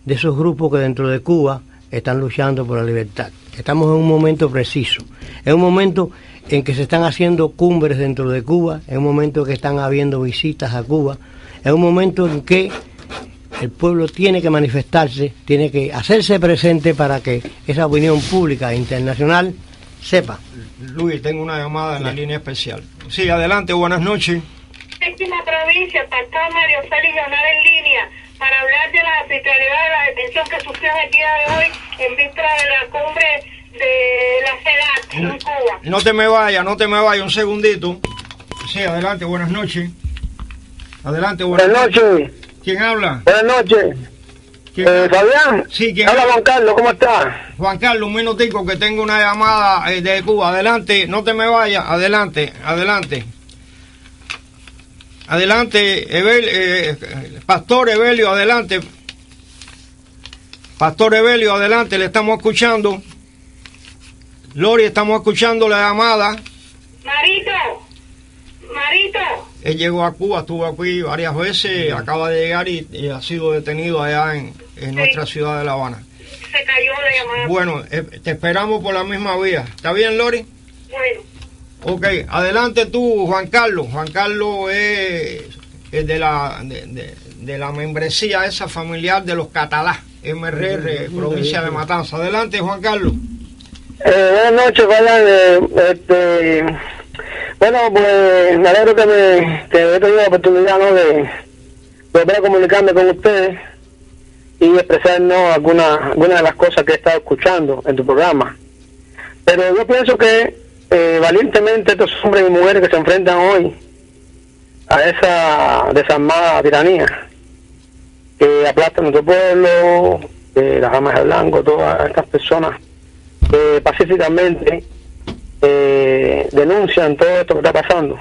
de esos grupos que dentro de Cuba están luchando por la libertad. Estamos en un momento preciso, en un momento en que se están haciendo cumbres dentro de Cuba, en un momento en que están habiendo visitas a Cuba, en un momento en que el pueblo tiene que manifestarse, tiene que hacerse presente para que esa opinión pública e internacional sepa. Luis, tengo una llamada en la línea especial. Sí, adelante, buenas noches. Séptima provincia, pastor Mario Félix Leonard en línea, para hablar de la arbitrariedad de la detención que sufrió en el día de hoy en víspera de la cumbre de la CELAC en Cuba. No te me vayas, un segundito. Sí, adelante, buenas noches. Adelante, buenas noches. ¿Quién habla? Buenas noches. Fabián. Sí, ¿quién habla? Juan Carlos, ¿cómo estás? Juan Carlos, un minutico que tengo una llamada de Cuba. Adelante, no te me vayas. Adelante. Adelante, Pastor Evelio, adelante. Pastor Evelio, adelante, le estamos escuchando. Lori, estamos escuchando la llamada. Marito. Él llegó a Cuba, estuvo aquí varias veces, acaba de llegar y ha sido detenido allá en nuestra ciudad de La Habana. Se cayó la llamada. Bueno, te esperamos por la misma vía. ¿Está bien, Lori? Bueno. Ok, adelante tú, Juan Carlos. Juan Carlos es de la membresía esa familiar de los Catalá, MRR, provincia de Matanza. Adelante, Juan Carlos. Buenas noches, Fabián. Bueno, pues me alegro que he tenido la oportunidad, ¿no?, de volver a comunicarme con ustedes y expresarnos algunas de las cosas que he estado escuchando en tu programa. Pero yo pienso que valientemente estos hombres y mujeres que se enfrentan hoy a esa desarmada tiranía que aplasta nuestro pueblo, las armas de blanco, todas estas personas que pacíficamente denuncian todo esto que está pasando.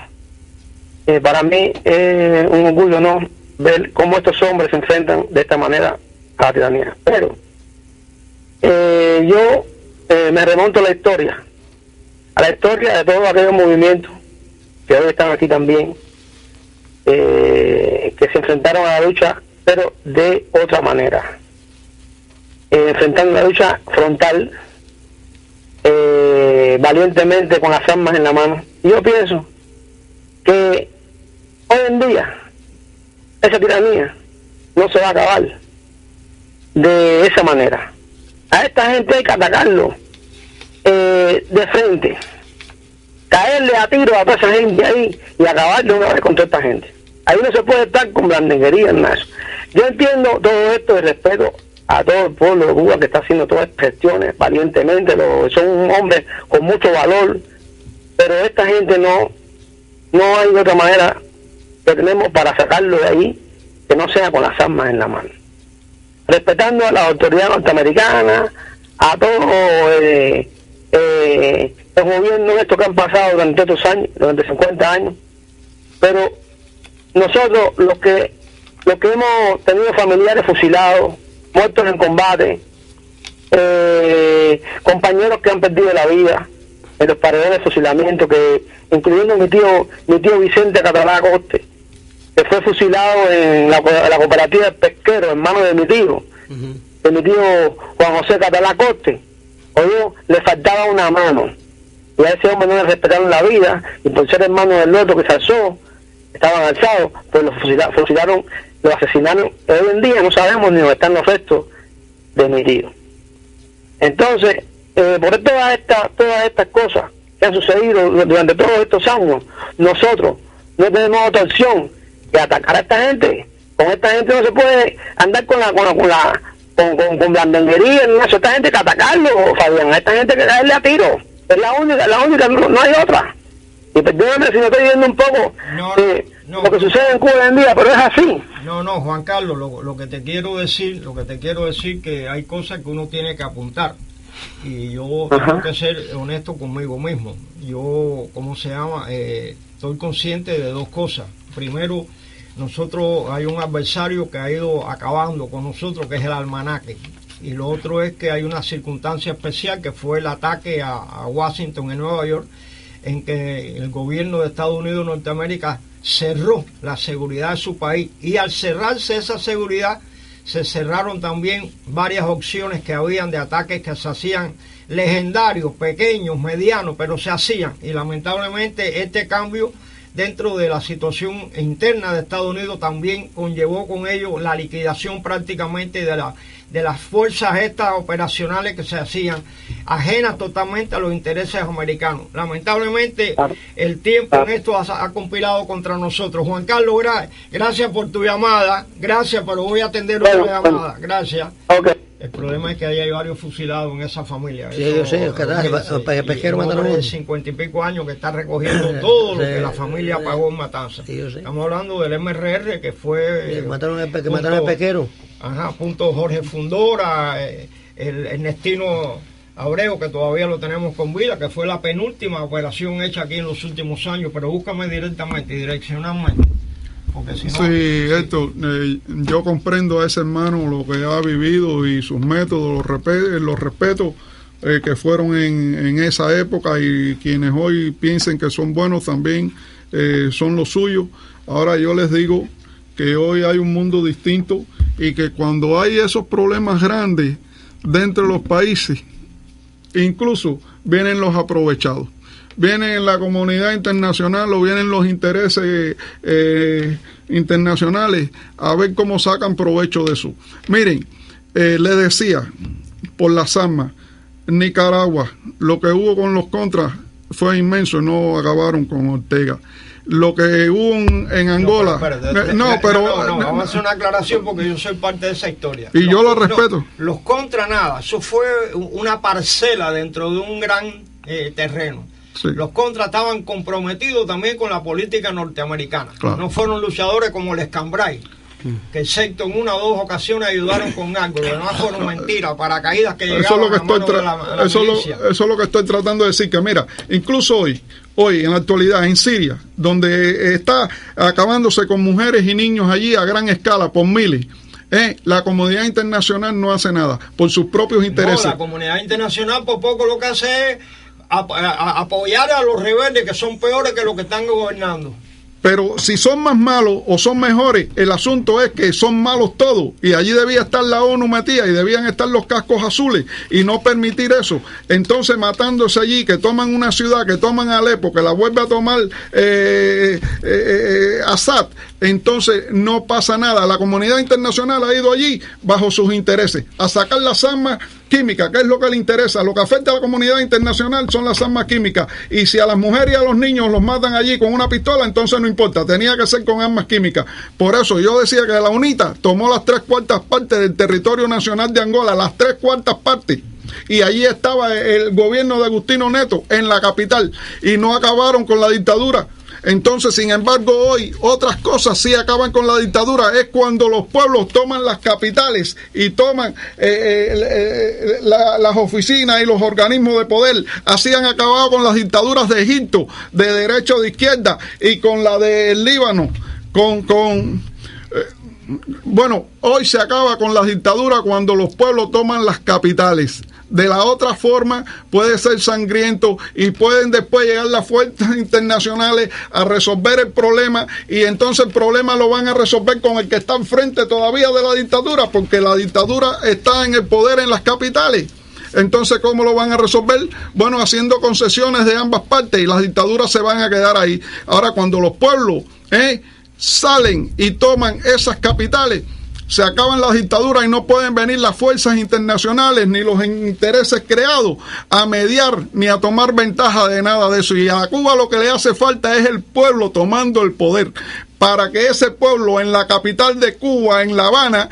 Para mí es un orgullo, ¿no?, ver cómo estos hombres se enfrentan de esta manera a la tiranía. Pero yo me remonto a la historia de todos aquellos movimientos que hoy están aquí también, que se enfrentaron a la lucha, pero de otra manera, enfrentando la lucha frontal, valientemente con las armas en la mano. Y yo pienso que hoy en día esa tiranía no se va a acabar de esa manera. A esta gente hay que atacarlo de frente, caerle a tiro a toda esa gente ahí y acabar de una vez con toda esta gente. Ahí no se puede estar con blandenguería en eso. Yo entiendo todo esto de respeto a todo el pueblo de Cuba que está haciendo todas estas gestiones valientemente, son hombres con mucho valor, pero esta gente no hay otra manera que tenemos para sacarlo de ahí que no sea con las armas en la mano, respetando a la autoridad norteamericana, a todos los gobiernos estos que han pasado durante estos años, durante 50 años, pero nosotros los que hemos tenido familiares fusilados, muertos en combate, compañeros que han perdido la vida en los paredones de fusilamiento, que incluyendo mi tío Vicente Catalá Coste, que fue fusilado en la cooperativa del pesquero, hermano de mi tío, de mi tío Juan José Catalá Coste. Oye, le faltaba una mano, y a ese hombre no le respetaron la vida, y por ser hermano del otro que se alzó, estaban alzados, pues lo fusilaron, lo asesinaron. Hoy en día no sabemos ni dónde están los restos de mi tío. Entonces, por todas estas cosas que han sucedido durante todos estos años, nosotros no tenemos otra opción que atacar a esta gente. Con esta gente no se puede andar con blandenguería ni eso. Esta gente hay que atacarlo, Fabián. A esta gente hay que caerle a tiro. Es la única, no hay otra. Y perdóname si no estoy viendo un poco lo que sucede en Cuba hoy en día, pero es así. No, Juan Carlos, lo que te quiero decir que hay cosas que uno tiene que apuntar. Y yo tengo que ser honesto conmigo mismo. Yo, estoy consciente de dos cosas. Primero, nosotros hay un adversario que ha ido acabando con nosotros, que es el almanaque. Y lo otro es que hay una circunstancia especial, que fue el ataque a Washington en Nueva York, en que el gobierno de Estados Unidos de Norteamérica cerró la seguridad de su país, y al cerrarse esa seguridad se cerraron también varias opciones que habían de ataques que se hacían legendarios, pequeños, medianos, pero se hacían. Y lamentablemente este cambio dentro de la situación interna de Estados Unidos también conllevó con ello la liquidación prácticamente de las fuerzas estas operacionales que se hacían, ajenas totalmente a los intereses americanos. Lamentablemente el tiempo en esto ha conspirado contra nosotros. Juan Carlos, gracias por tu llamada, gracias, pero voy a atender otra llamada. Gracias. El problema es que hay varios fusilados en esa familia. Sí, yo sé, el pesquero mataron de 50 y pico años que está recogiendo todo lo que la familia pagó en matanza. Sí, estamos hablando del MRR, que fue... mataron al pesquero. Punto Jorge Fundora, el Ernestino Abreu, que todavía lo tenemos con vida, que fue la penúltima operación hecha aquí en los últimos años, pero búscame directamente, direccionalmente. Si no, sí, Héctor, yo comprendo a ese hermano lo que ha vivido y sus métodos, los respeto que fueron en esa época, y quienes hoy piensen que son buenos también son los suyos. Ahora yo les digo que hoy hay un mundo distinto, y que cuando hay esos problemas grandes dentro de los países, incluso vienen los aprovechados. Vienen la comunidad internacional o vienen los intereses internacionales a ver cómo sacan provecho de eso. Miren, le decía, por las armas, Nicaragua, lo que hubo con los contras fue inmenso, no acabaron con Ortega. Lo que hubo en Angola... Vamos a hacer una aclaración, porque yo soy parte de esa historia. Y yo lo respeto. Los contra nada, eso fue una parcela dentro de un gran terreno. Sí. Los contras estaban comprometidos también con la política norteamericana. Claro. No fueron luchadores como les Cambrai, que excepto en una o dos ocasiones ayudaron con algo. Lo demás fueron mentiras, paracaídas que llegaban a mano de la milicia. Eso es lo que estoy tratando de decir, que mira, incluso hoy en la actualidad, en Siria, donde está acabándose con mujeres y niños allí a gran escala por miles, la comunidad internacional no hace nada por sus propios intereses. No, la comunidad internacional por poco lo que hace es apoyar a los rebeldes, que son peores que los que están gobernando. Pero si son más malos o son mejores, el asunto es que son malos todos, y allí debía estar la ONU metida, y debían estar los cascos azules, y no permitir eso. Entonces, matándose allí, que toman una ciudad, que toman Alepo, que la vuelve a tomar Assad, entonces no pasa nada. La comunidad internacional ha ido allí bajo sus intereses, a sacar las armas químicas, que es lo que le interesa. Lo que afecta a la comunidad internacional son las armas químicas, y si a las mujeres y a los niños los matan allí con una pistola, entonces no importa, tenía que ser con armas químicas. Por eso yo decía que la UNITA tomó las 3/4 partes del territorio nacional de Angola, las 3/4 partes, y allí estaba el gobierno de Agustino Neto en la capital, y no acabaron con la dictadura. Entonces, sin embargo, hoy otras cosas sí acaban con la dictadura. Es cuando los pueblos toman las capitales y toman las oficinas y los organismos de poder. Así han acabado con las dictaduras de Egipto, de derecha o de izquierda, y con la del Líbano, Bueno, hoy se acaba con la dictadura cuando los pueblos toman las capitales. De la otra forma puede ser sangriento y pueden después llegar las fuerzas internacionales a resolver el problema, y entonces el problema lo van a resolver con el que está enfrente todavía de la dictadura, porque la dictadura está en el poder en las capitales. Entonces, ¿cómo lo van a resolver? Bueno, haciendo concesiones de ambas partes, y las dictaduras se van a quedar ahí. Ahora, cuando los pueblos salen y toman esas capitales, se acaban las dictaduras y no pueden venir las fuerzas internacionales ni los intereses creados a mediar ni a tomar ventaja de nada de eso. Y a Cuba lo que le hace falta es el pueblo tomando el poder, para que ese pueblo en la capital de Cuba, en La Habana,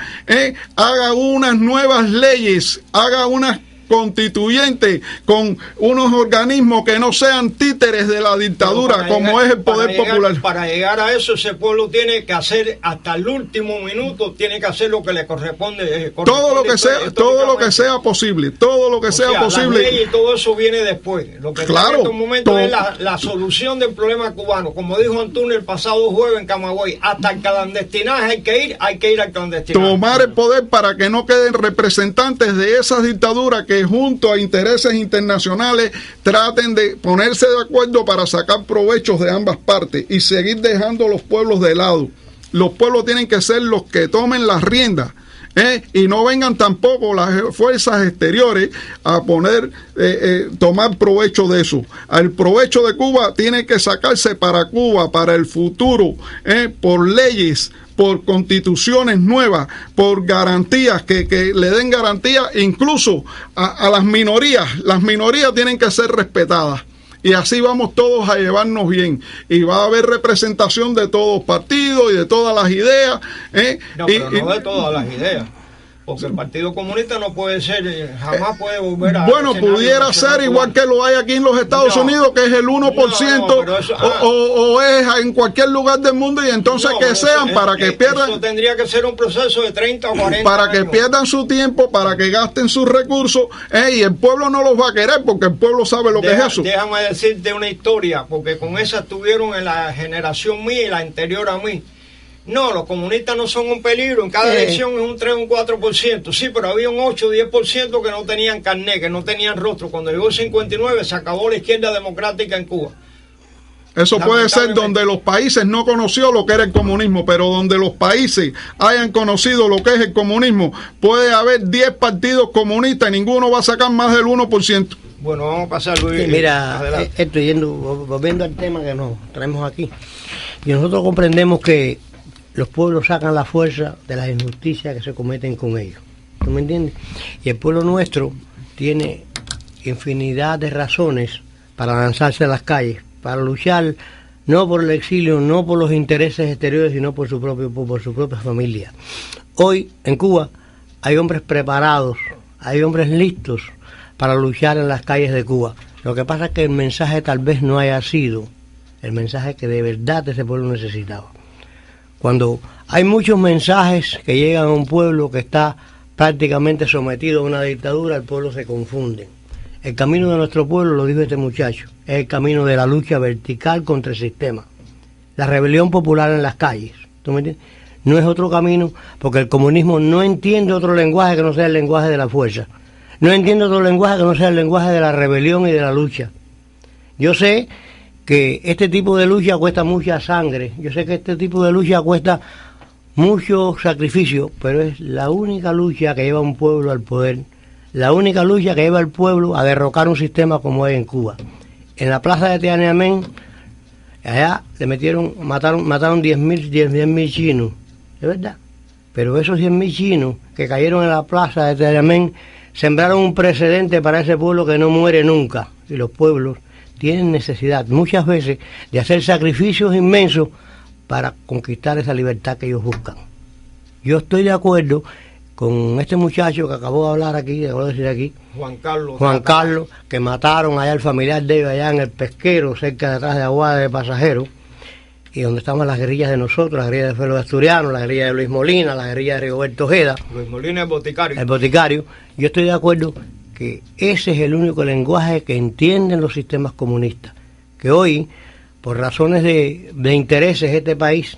haga unas nuevas leyes, haga unas constituyentes con unos organismos que no sean títeres de la dictadura, como es el poder popular. Para llegar a eso, ese pueblo tiene que hacer hasta el último minuto, tiene que hacer lo que le corresponde. Todo lo que sea posible, todo lo que sea posible. La ley y todo eso viene después. Lo que claro, en estos momentos es la solución del problema cubano. Como dijo Antonio el pasado jueves en Camagüey, hasta el clandestinaje hay que ir al clandestinaje. Tomar el poder para que no queden representantes de esas dictaduras que junto a intereses internacionales traten de ponerse de acuerdo para sacar provechos de ambas partes y seguir dejando los pueblos de lado. Los pueblos tienen que ser los que tomen las riendas, y no vengan tampoco las fuerzas exteriores a tomar provecho de eso. El provecho de Cuba tiene que sacarse para Cuba, para el futuro, por leyes, por constituciones nuevas, por garantías que le den garantías incluso a las minorías. Las minorías tienen que ser respetadas. Y así vamos todos a llevarnos bien. Y va a haber representación de todos los partidos y de todas las ideas. No, pero no de todas las ideas. Porque el Partido Comunista no puede ser, jamás puede volver a... Bueno, pudiera ser igual que lo hay aquí en los Estados Unidos, que es el 1%, o es en cualquier lugar del mundo, y entonces que sean para que pierdan... Eso tendría que ser un proceso de 30 o 40 para años. Que pierdan su tiempo, para que gasten sus recursos, y el pueblo no los va a querer, porque el pueblo sabe lo que es eso. Déjame decirte una historia, porque con esa estuvieron en la generación mía y la anterior a mí. No, los comunistas no son un peligro, en cada elección es un 3 o un 4%, sí, pero había un 8 o 10% que no tenían carné, que no tenían rostro. Cuando llegó el 59 se acabó la izquierda democrática en Cuba. Eso puede ser donde los países no conoció lo que era el comunismo, pero donde los países hayan conocido lo que es el comunismo, puede haber 10 partidos comunistas y ninguno va a sacar más del 1%. Bueno, vamos a pasar, Luis. Sí, mira, estoy volviendo al tema que nos traemos aquí, y nosotros comprendemos que los pueblos sacan la fuerza de las injusticias que se cometen con ellos. ¿Tú me entiendes? Y el pueblo nuestro tiene infinidad de razones para lanzarse a las calles, para luchar no por el exilio, no por los intereses exteriores, sino por su propia familia. Hoy en Cuba hay hombres preparados, hay hombres listos para luchar en las calles de Cuba. Lo que pasa es que el mensaje tal vez no haya sido el mensaje que de verdad ese pueblo necesitaba. Cuando hay muchos mensajes que llegan a un pueblo que está prácticamente sometido a una dictadura, el pueblo se confunde. El camino de nuestro pueblo, lo dijo este muchacho, es el camino de la lucha vertical contra el sistema. La rebelión popular en las calles. ¿Tú me entiendes? No es otro camino, porque el comunismo no entiende otro lenguaje que no sea el lenguaje de la fuerza. No entiende otro lenguaje que no sea el lenguaje de la rebelión y de la lucha. Yo sé que este tipo de lucha cuesta mucha sangre, yo sé que este tipo de lucha cuesta mucho sacrificio, pero es la única lucha que lleva a un pueblo al poder, la única lucha que lleva al pueblo a derrocar un sistema como es en Cuba. En la plaza de Tiananmen, allá mataron 10.000 chinos, es verdad, pero esos 10.000 chinos que cayeron en la plaza de Tiananmen sembraron un precedente para ese pueblo que no muere nunca, y los pueblos tienen necesidad muchas veces de hacer sacrificios inmensos para conquistar esa libertad que ellos buscan. Yo estoy de acuerdo con este muchacho que acabó de hablar aquí, acabo de decir aquí, Juan Carlos, que mataron allá al familiar de ellos allá en el pesquero, cerca de atrás de Aguada de Pasajeros, y donde estaban las guerrillas de nosotros, la guerrilla de Félix Asturiano, la guerrilla de Luis Molina, la guerrilla de Rigoberto Ojeda. Luis Molina es boticario. El boticario. Yo estoy de acuerdo que ese es el único lenguaje que entienden los sistemas comunistas, que hoy, por razones de intereses, este país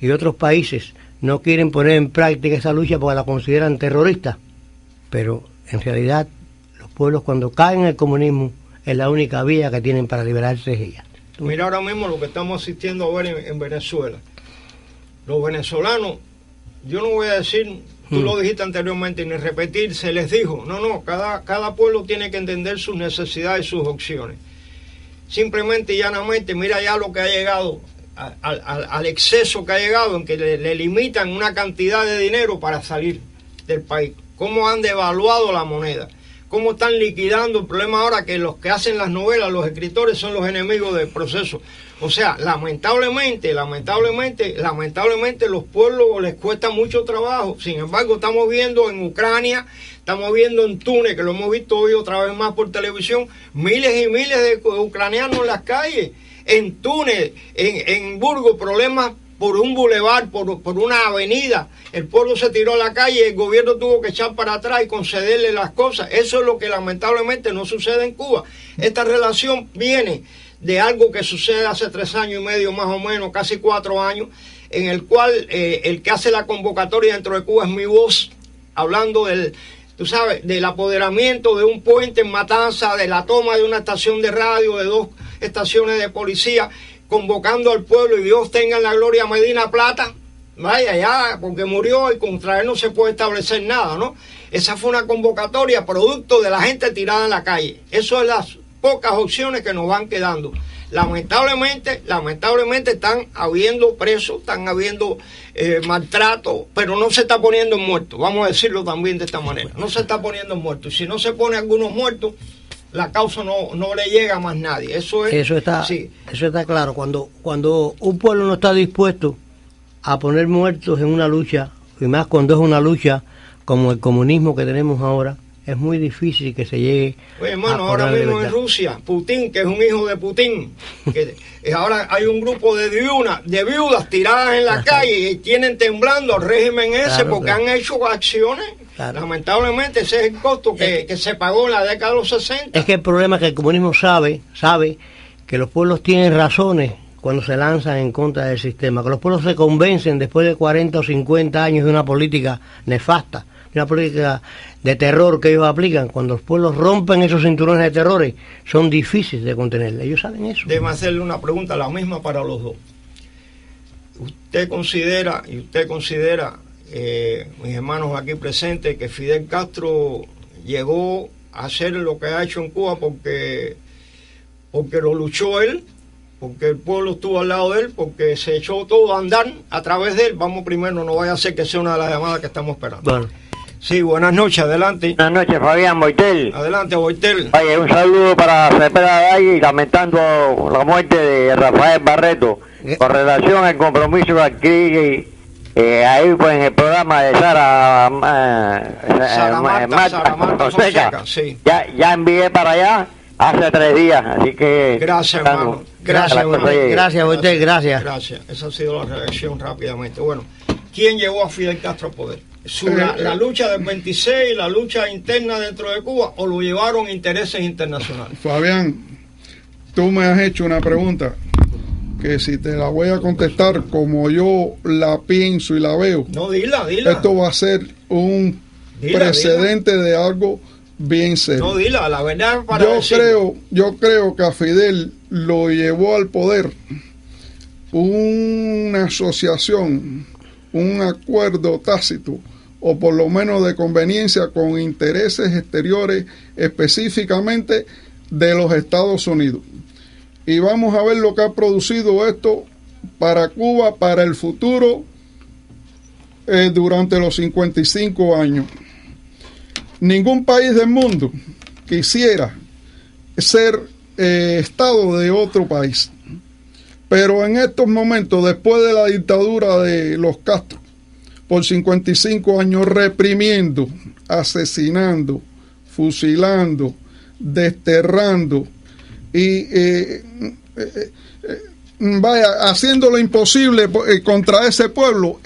y otros países no quieren poner en práctica esa lucha porque la consideran terrorista, pero en realidad los pueblos cuando caen en el comunismo es la única vía que tienen para liberarse de ella. Mira ahora mismo lo que estamos asistiendo a ver en Venezuela. Los venezolanos, yo no voy a decir, tú lo dijiste anteriormente, ni repetir, se les dijo, no, cada pueblo tiene que entender sus necesidades y sus opciones. Simplemente y llanamente, mira ya lo que ha llegado, al exceso que ha llegado, en que le limitan una cantidad de dinero para salir del país. Cómo han devaluado la moneda, cómo están liquidando. El problema ahora que los que hacen las novelas, los escritores, son los enemigos del proceso. O sea, lamentablemente, los pueblos les cuesta mucho trabajo. Sin embargo, estamos viendo en Ucrania, estamos viendo en Túnez, que lo hemos visto hoy otra vez más por televisión, miles y miles de ucranianos en las calles. En Túnez, en Burgos, problemas por un bulevar, por una avenida. El pueblo se tiró a la calle y el gobierno tuvo que echar para atrás y concederle las cosas. Eso es lo que lamentablemente no sucede en Cuba. Esta relación viene de algo que sucede hace 3 años y medio más o menos, casi 4 años, en el cual el que hace la convocatoria dentro de Cuba es Mi Voz, hablando del apoderamiento de un puente en Matanza, de la toma de una estación de radio, de 2 estaciones de policía, convocando al pueblo, y Dios tenga en la gloria a Medina Plata, vaya ya, porque murió y contra él no se puede establecer nada, ¿no? Esa fue una convocatoria producto de la gente tirada en la calle. Eso es las pocas opciones que nos van quedando. Lamentablemente están habiendo presos, están habiendo maltrato, pero no se está poniendo en muertos, vamos a decirlo también de esta manera, no se está poniendo en muertos. Y si no se pone algunos muertos, la causa no le llega a más nadie. Eso está claro. Cuando un pueblo no está dispuesto a poner muertos en una lucha, y más cuando es una lucha como el comunismo que tenemos ahora, es muy difícil que se llegue. Oye, hermano, ahora mismo en Rusia, Putin, que es un hijo de Putin, que ahora hay un grupo de viudas tiradas en la calle y tienen temblando al régimen ese, porque han hecho acciones. Claro. Lamentablemente ese es el costo que se pagó en la década de los 60. Es que el problema es que el comunismo sabe que los pueblos tienen razones cuando se lanzan en contra del sistema, que los pueblos se convencen después de 40 o 50 años de una política nefasta, de una política de terror que ellos aplican. Cuando los pueblos rompen esos cinturones de terrores, son difíciles de contener. Ellos saben eso. Déjeme hacerle una pregunta, la misma para los dos. ¿Usted considera, mis hermanos aquí presentes, que Fidel Castro llegó a hacer lo que ha hecho en Cuba porque lo luchó él, porque el pueblo estuvo al lado de él, porque se echó todo a andar a través de él? Vamos primero, no vaya a ser que sea una de las llamadas que estamos esperando. Bueno. Sí, buenas noches, adelante. Buenas noches, Fabián Boitel. Adelante, Boitel. Oye, un saludo para Cepeda Valle y lamentando la muerte de Rafael Barreto con relación al compromiso que adquirí ahí pues en el programa de Sara Marta Fonseca. Sí. Ya envié para allá hace 3 días, así que... Gracias, hermano. Gracias, Boitel, gracias. Gracias, esa ha sido la reacción rápidamente. Bueno, ¿quién llevó a Fidel Castro al poder? La lucha del 26, la lucha interna dentro de Cuba, o lo llevaron intereses internacionales? Fabián, tú me has hecho una pregunta que si te la voy a contestar como yo la pienso y la veo, no, dila. Esto va a ser un precedente de algo bien serio. No, dila, la verdad para yo creo que a Fidel lo llevó al poder una asociación, un acuerdo tácito, o por lo menos de conveniencia, con intereses exteriores, específicamente de los Estados Unidos. Y vamos a ver lo que ha producido esto para Cuba, para el futuro, durante los 55 años. Ningún país del mundo quisiera ser estado de otro país. Pero en estos momentos, después de la dictadura de los Castro, por 55 años reprimiendo, asesinando, fusilando, desterrando y haciendo lo imposible contra ese pueblo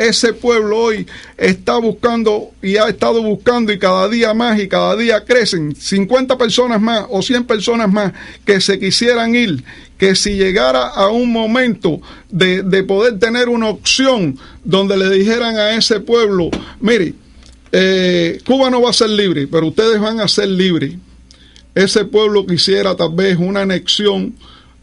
hoy está buscando y ha estado buscando, y cada día más y cada día crecen 50 personas más o 100 personas más que se quisieran ir, que si llegara a un momento de poder tener una opción donde le dijeran a ese pueblo, mire, Cuba no va a ser libre, pero ustedes van a ser libres. Ese pueblo quisiera tal vez una anexión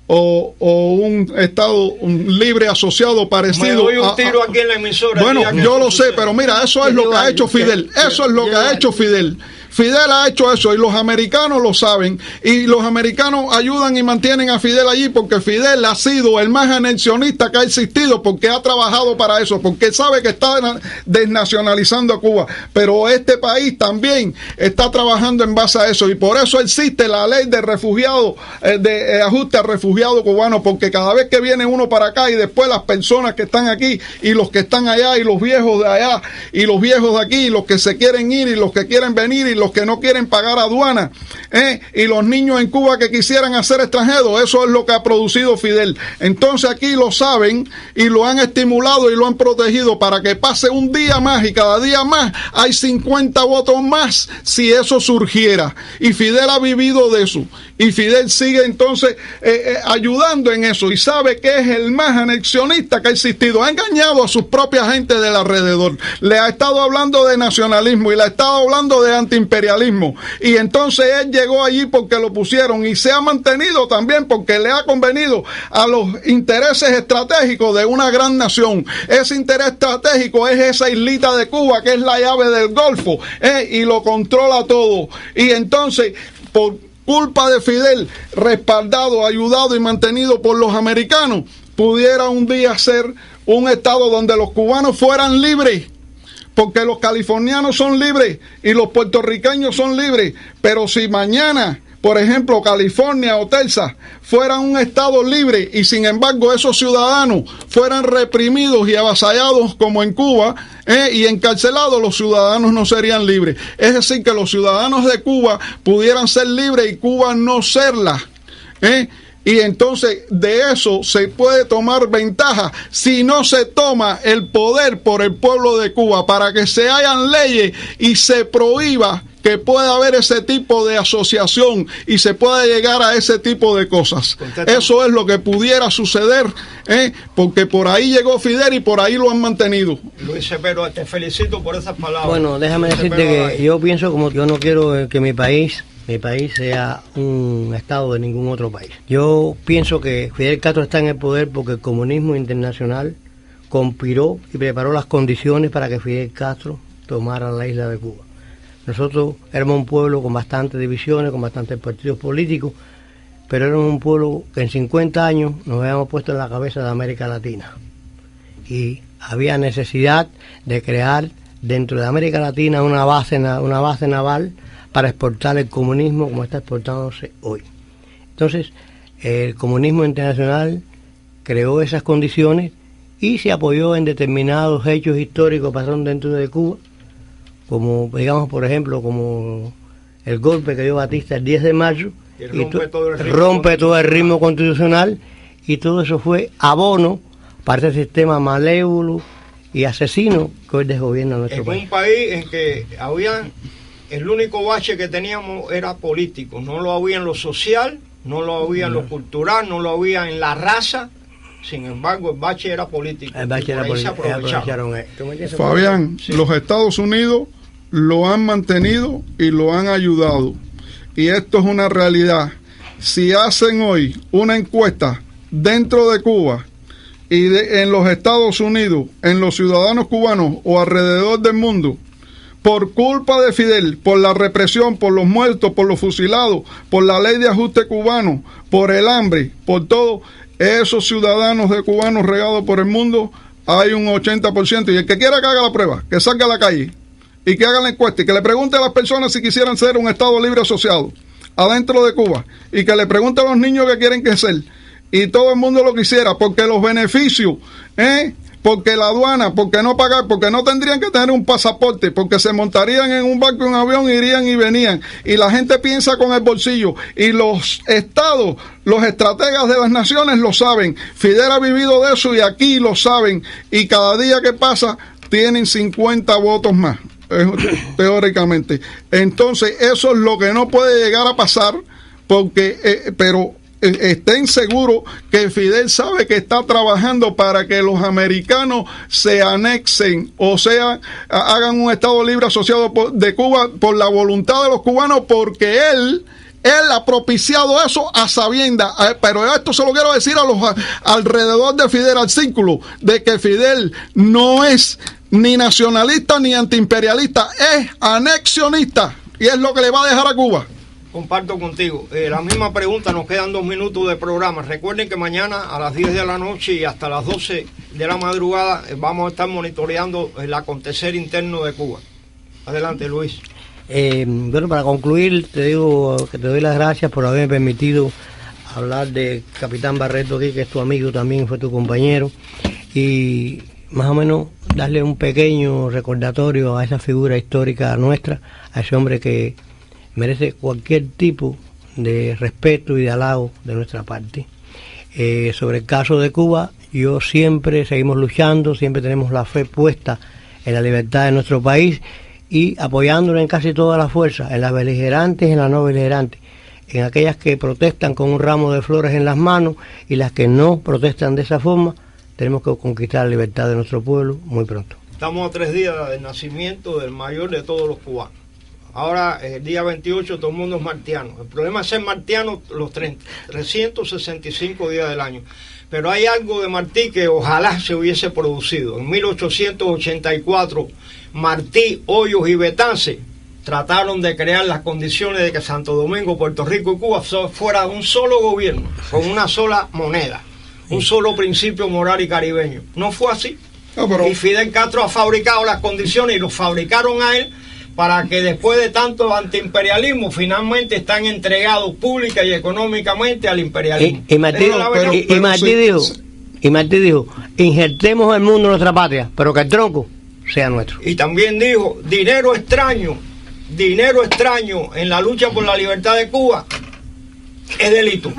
o un estado libre asociado parecido. Me doy un tiro aquí en la emisora. Bueno, yo lo sé, pero mira, eso es lo que ha hecho Fidel. Eso es lo que ha hecho Fidel. Fidel ha hecho eso y los americanos lo saben, y los americanos ayudan y mantienen a Fidel allí porque Fidel ha sido el más anexionista que ha existido, porque ha trabajado para eso, porque sabe que está desnacionalizando a Cuba, pero este país también está trabajando en base a eso, y por eso existe la ley de refugiados, de ajuste al refugiado cubano, porque cada vez que viene uno para acá y después las personas que están aquí y los que están allá y los viejos de allá y los viejos de aquí y los que se quieren ir y los que quieren venir y los que no quieren pagar aduana, y los niños en Cuba que quisieran hacer extranjeros, eso es lo que ha producido Fidel. Entonces aquí lo saben y lo han estimulado y lo han protegido para que pase un día más, y cada día más hay 50 votos más si eso surgiera, y Fidel ha vivido de eso, y Fidel sigue entonces ayudando en eso, y sabe que es el más anexionista que ha existido. Ha engañado a sus propias gente del alrededor, le ha estado hablando de nacionalismo y le ha estado hablando de antiimperialismo, y entonces él llegó allí porque lo pusieron, y se ha mantenido también porque le ha convenido a los intereses estratégicos de una gran nación. Ese interés estratégico es esa islita de Cuba que es la llave del Golfo, y lo controla todo, y entonces por culpa de Fidel, respaldado, ayudado y mantenido por los americanos, pudiera un día ser un estado donde los cubanos fueran libres, porque los californianos son libres y los puertorriqueños son libres, pero si mañana, por ejemplo, California o Texas fueran un estado libre y sin embargo esos ciudadanos fueran reprimidos y avasallados como en Cuba, y encarcelados, los ciudadanos no serían libres. Es decir, que los ciudadanos de Cuba pudieran ser libres y Cuba no serla, y entonces de eso se puede tomar ventaja si no se toma el poder por el pueblo de Cuba, para que se hagan leyes y se prohíba que pueda haber ese tipo de asociación y se pueda llegar a ese tipo de cosas. Eso es lo que pudiera suceder, porque por ahí llegó Fidel y por ahí lo han mantenido. Luis Cepero, te felicito por esas palabras. Bueno, déjame decirte que yo pienso, como yo no quiero que mi país sea un estado de ningún otro país. Yo pienso que Fidel Castro está en el poder porque el comunismo internacional conspiró y preparó las condiciones para que Fidel Castro tomara la isla de Cuba. Nosotros éramos un pueblo con bastantes divisiones, con bastantes partidos políticos, pero éramos un pueblo que en 50 años nos habíamos puesto en la cabeza de América Latina. Y había necesidad de crear dentro de América Latina una base naval para exportar el comunismo como está exportándose hoy. Entonces, el comunismo internacional creó esas condiciones y se apoyó en determinados hechos históricos que pasaron dentro de Cuba, como, digamos, por ejemplo, como el golpe que dio Batista el 10 de mayo, y rompe todo el ritmo constitucional, y todo eso fue abono para ese sistema malévolo y asesino que hoy desgobierna nuestro país. En un país en que el único bache que teníamos era político, no lo había en lo social, no lo había en lo cultural, no lo había en la raza. Sin embargo, el bache era político. El bache era político. Fabián, sí. Los Estados Unidos lo han mantenido y lo han ayudado. Y esto es una realidad. Si hacen hoy una encuesta dentro de Cuba y en los Estados Unidos, en los ciudadanos cubanos o alrededor del mundo, por culpa de Fidel, por la represión, por los muertos, por los fusilados, por la ley de ajuste cubano, por el hambre, por todo, esos ciudadanos de cubanos regados por el mundo, hay un 80%. Y el que quiera que haga la prueba, que salga a la calle y que haga la encuesta y que le pregunte a las personas si quisieran ser un Estado libre asociado adentro de Cuba, y que le pregunte a los niños que quieren que ser, y todo el mundo lo quisiera, porque los beneficios porque la aduana, porque no pagar, porque no tendrían que tener un pasaporte, porque se montarían en un barco, en un avión, irían y venían. Y la gente piensa con el bolsillo. Y los estados, los estrategas de las naciones lo saben. Fidel ha vivido de eso y aquí lo saben. Y cada día que pasa tienen 50 votos más, teóricamente. Entonces, eso es lo que no puede llegar a pasar, porque, pero estén seguros que Fidel sabe que está trabajando para que los americanos se anexen, o sea, hagan un Estado libre asociado de Cuba por la voluntad de los cubanos, porque él ha propiciado eso a sabiendas. Pero esto se lo quiero decir a los alrededor de Fidel, al círculo, de que Fidel no es ni nacionalista ni antiimperialista, es anexionista, y es lo que le va a dejar a Cuba. Comparto contigo. La misma pregunta, nos quedan 2 minutos de programa. Recuerden que mañana a las 10 de la noche y hasta las 12 de la madrugada vamos a estar monitoreando el acontecer interno de Cuba. Adelante, Luis. Bueno, para concluir, te digo que te doy las gracias por haberme permitido hablar de Capitán Barreto aquí, que es tu amigo también, fue tu compañero, y más o menos darle un pequeño recordatorio a esa figura histórica nuestra, a ese hombre que merece cualquier tipo de respeto y de halago de nuestra parte. Sobre el caso de Cuba, yo siempre seguimos luchando, siempre tenemos la fe puesta en la libertad de nuestro país y apoyándonos en casi todas las fuerzas, en las beligerantes y en las no beligerantes, en aquellas que protestan con un ramo de flores en las manos y las que no protestan de esa forma. Tenemos que conquistar la libertad de nuestro pueblo muy pronto. Estamos a 3 días del nacimiento del mayor de todos los cubanos. Ahora, el día 28, todo el mundo es martiano. El problema es ser martiano los 365 días del año. Pero hay algo de Martí que ojalá se hubiese producido. En 1884, Martí, Hoyos y Betance trataron de crear las condiciones de que Santo Domingo, Puerto Rico y Cuba fuera un solo gobierno, con una sola moneda, un solo principio moral y caribeño. No fue así. No, y Fidel Castro ha fabricado las condiciones y los fabricaron a él para que después de tanto antiimperialismo finalmente están entregados pública y económicamente al imperialismo. Y Martí dijo, injertemos el mundo en nuestra patria, pero que el tronco sea nuestro. Y también dijo, dinero extraño en la lucha por la libertad de Cuba es delito.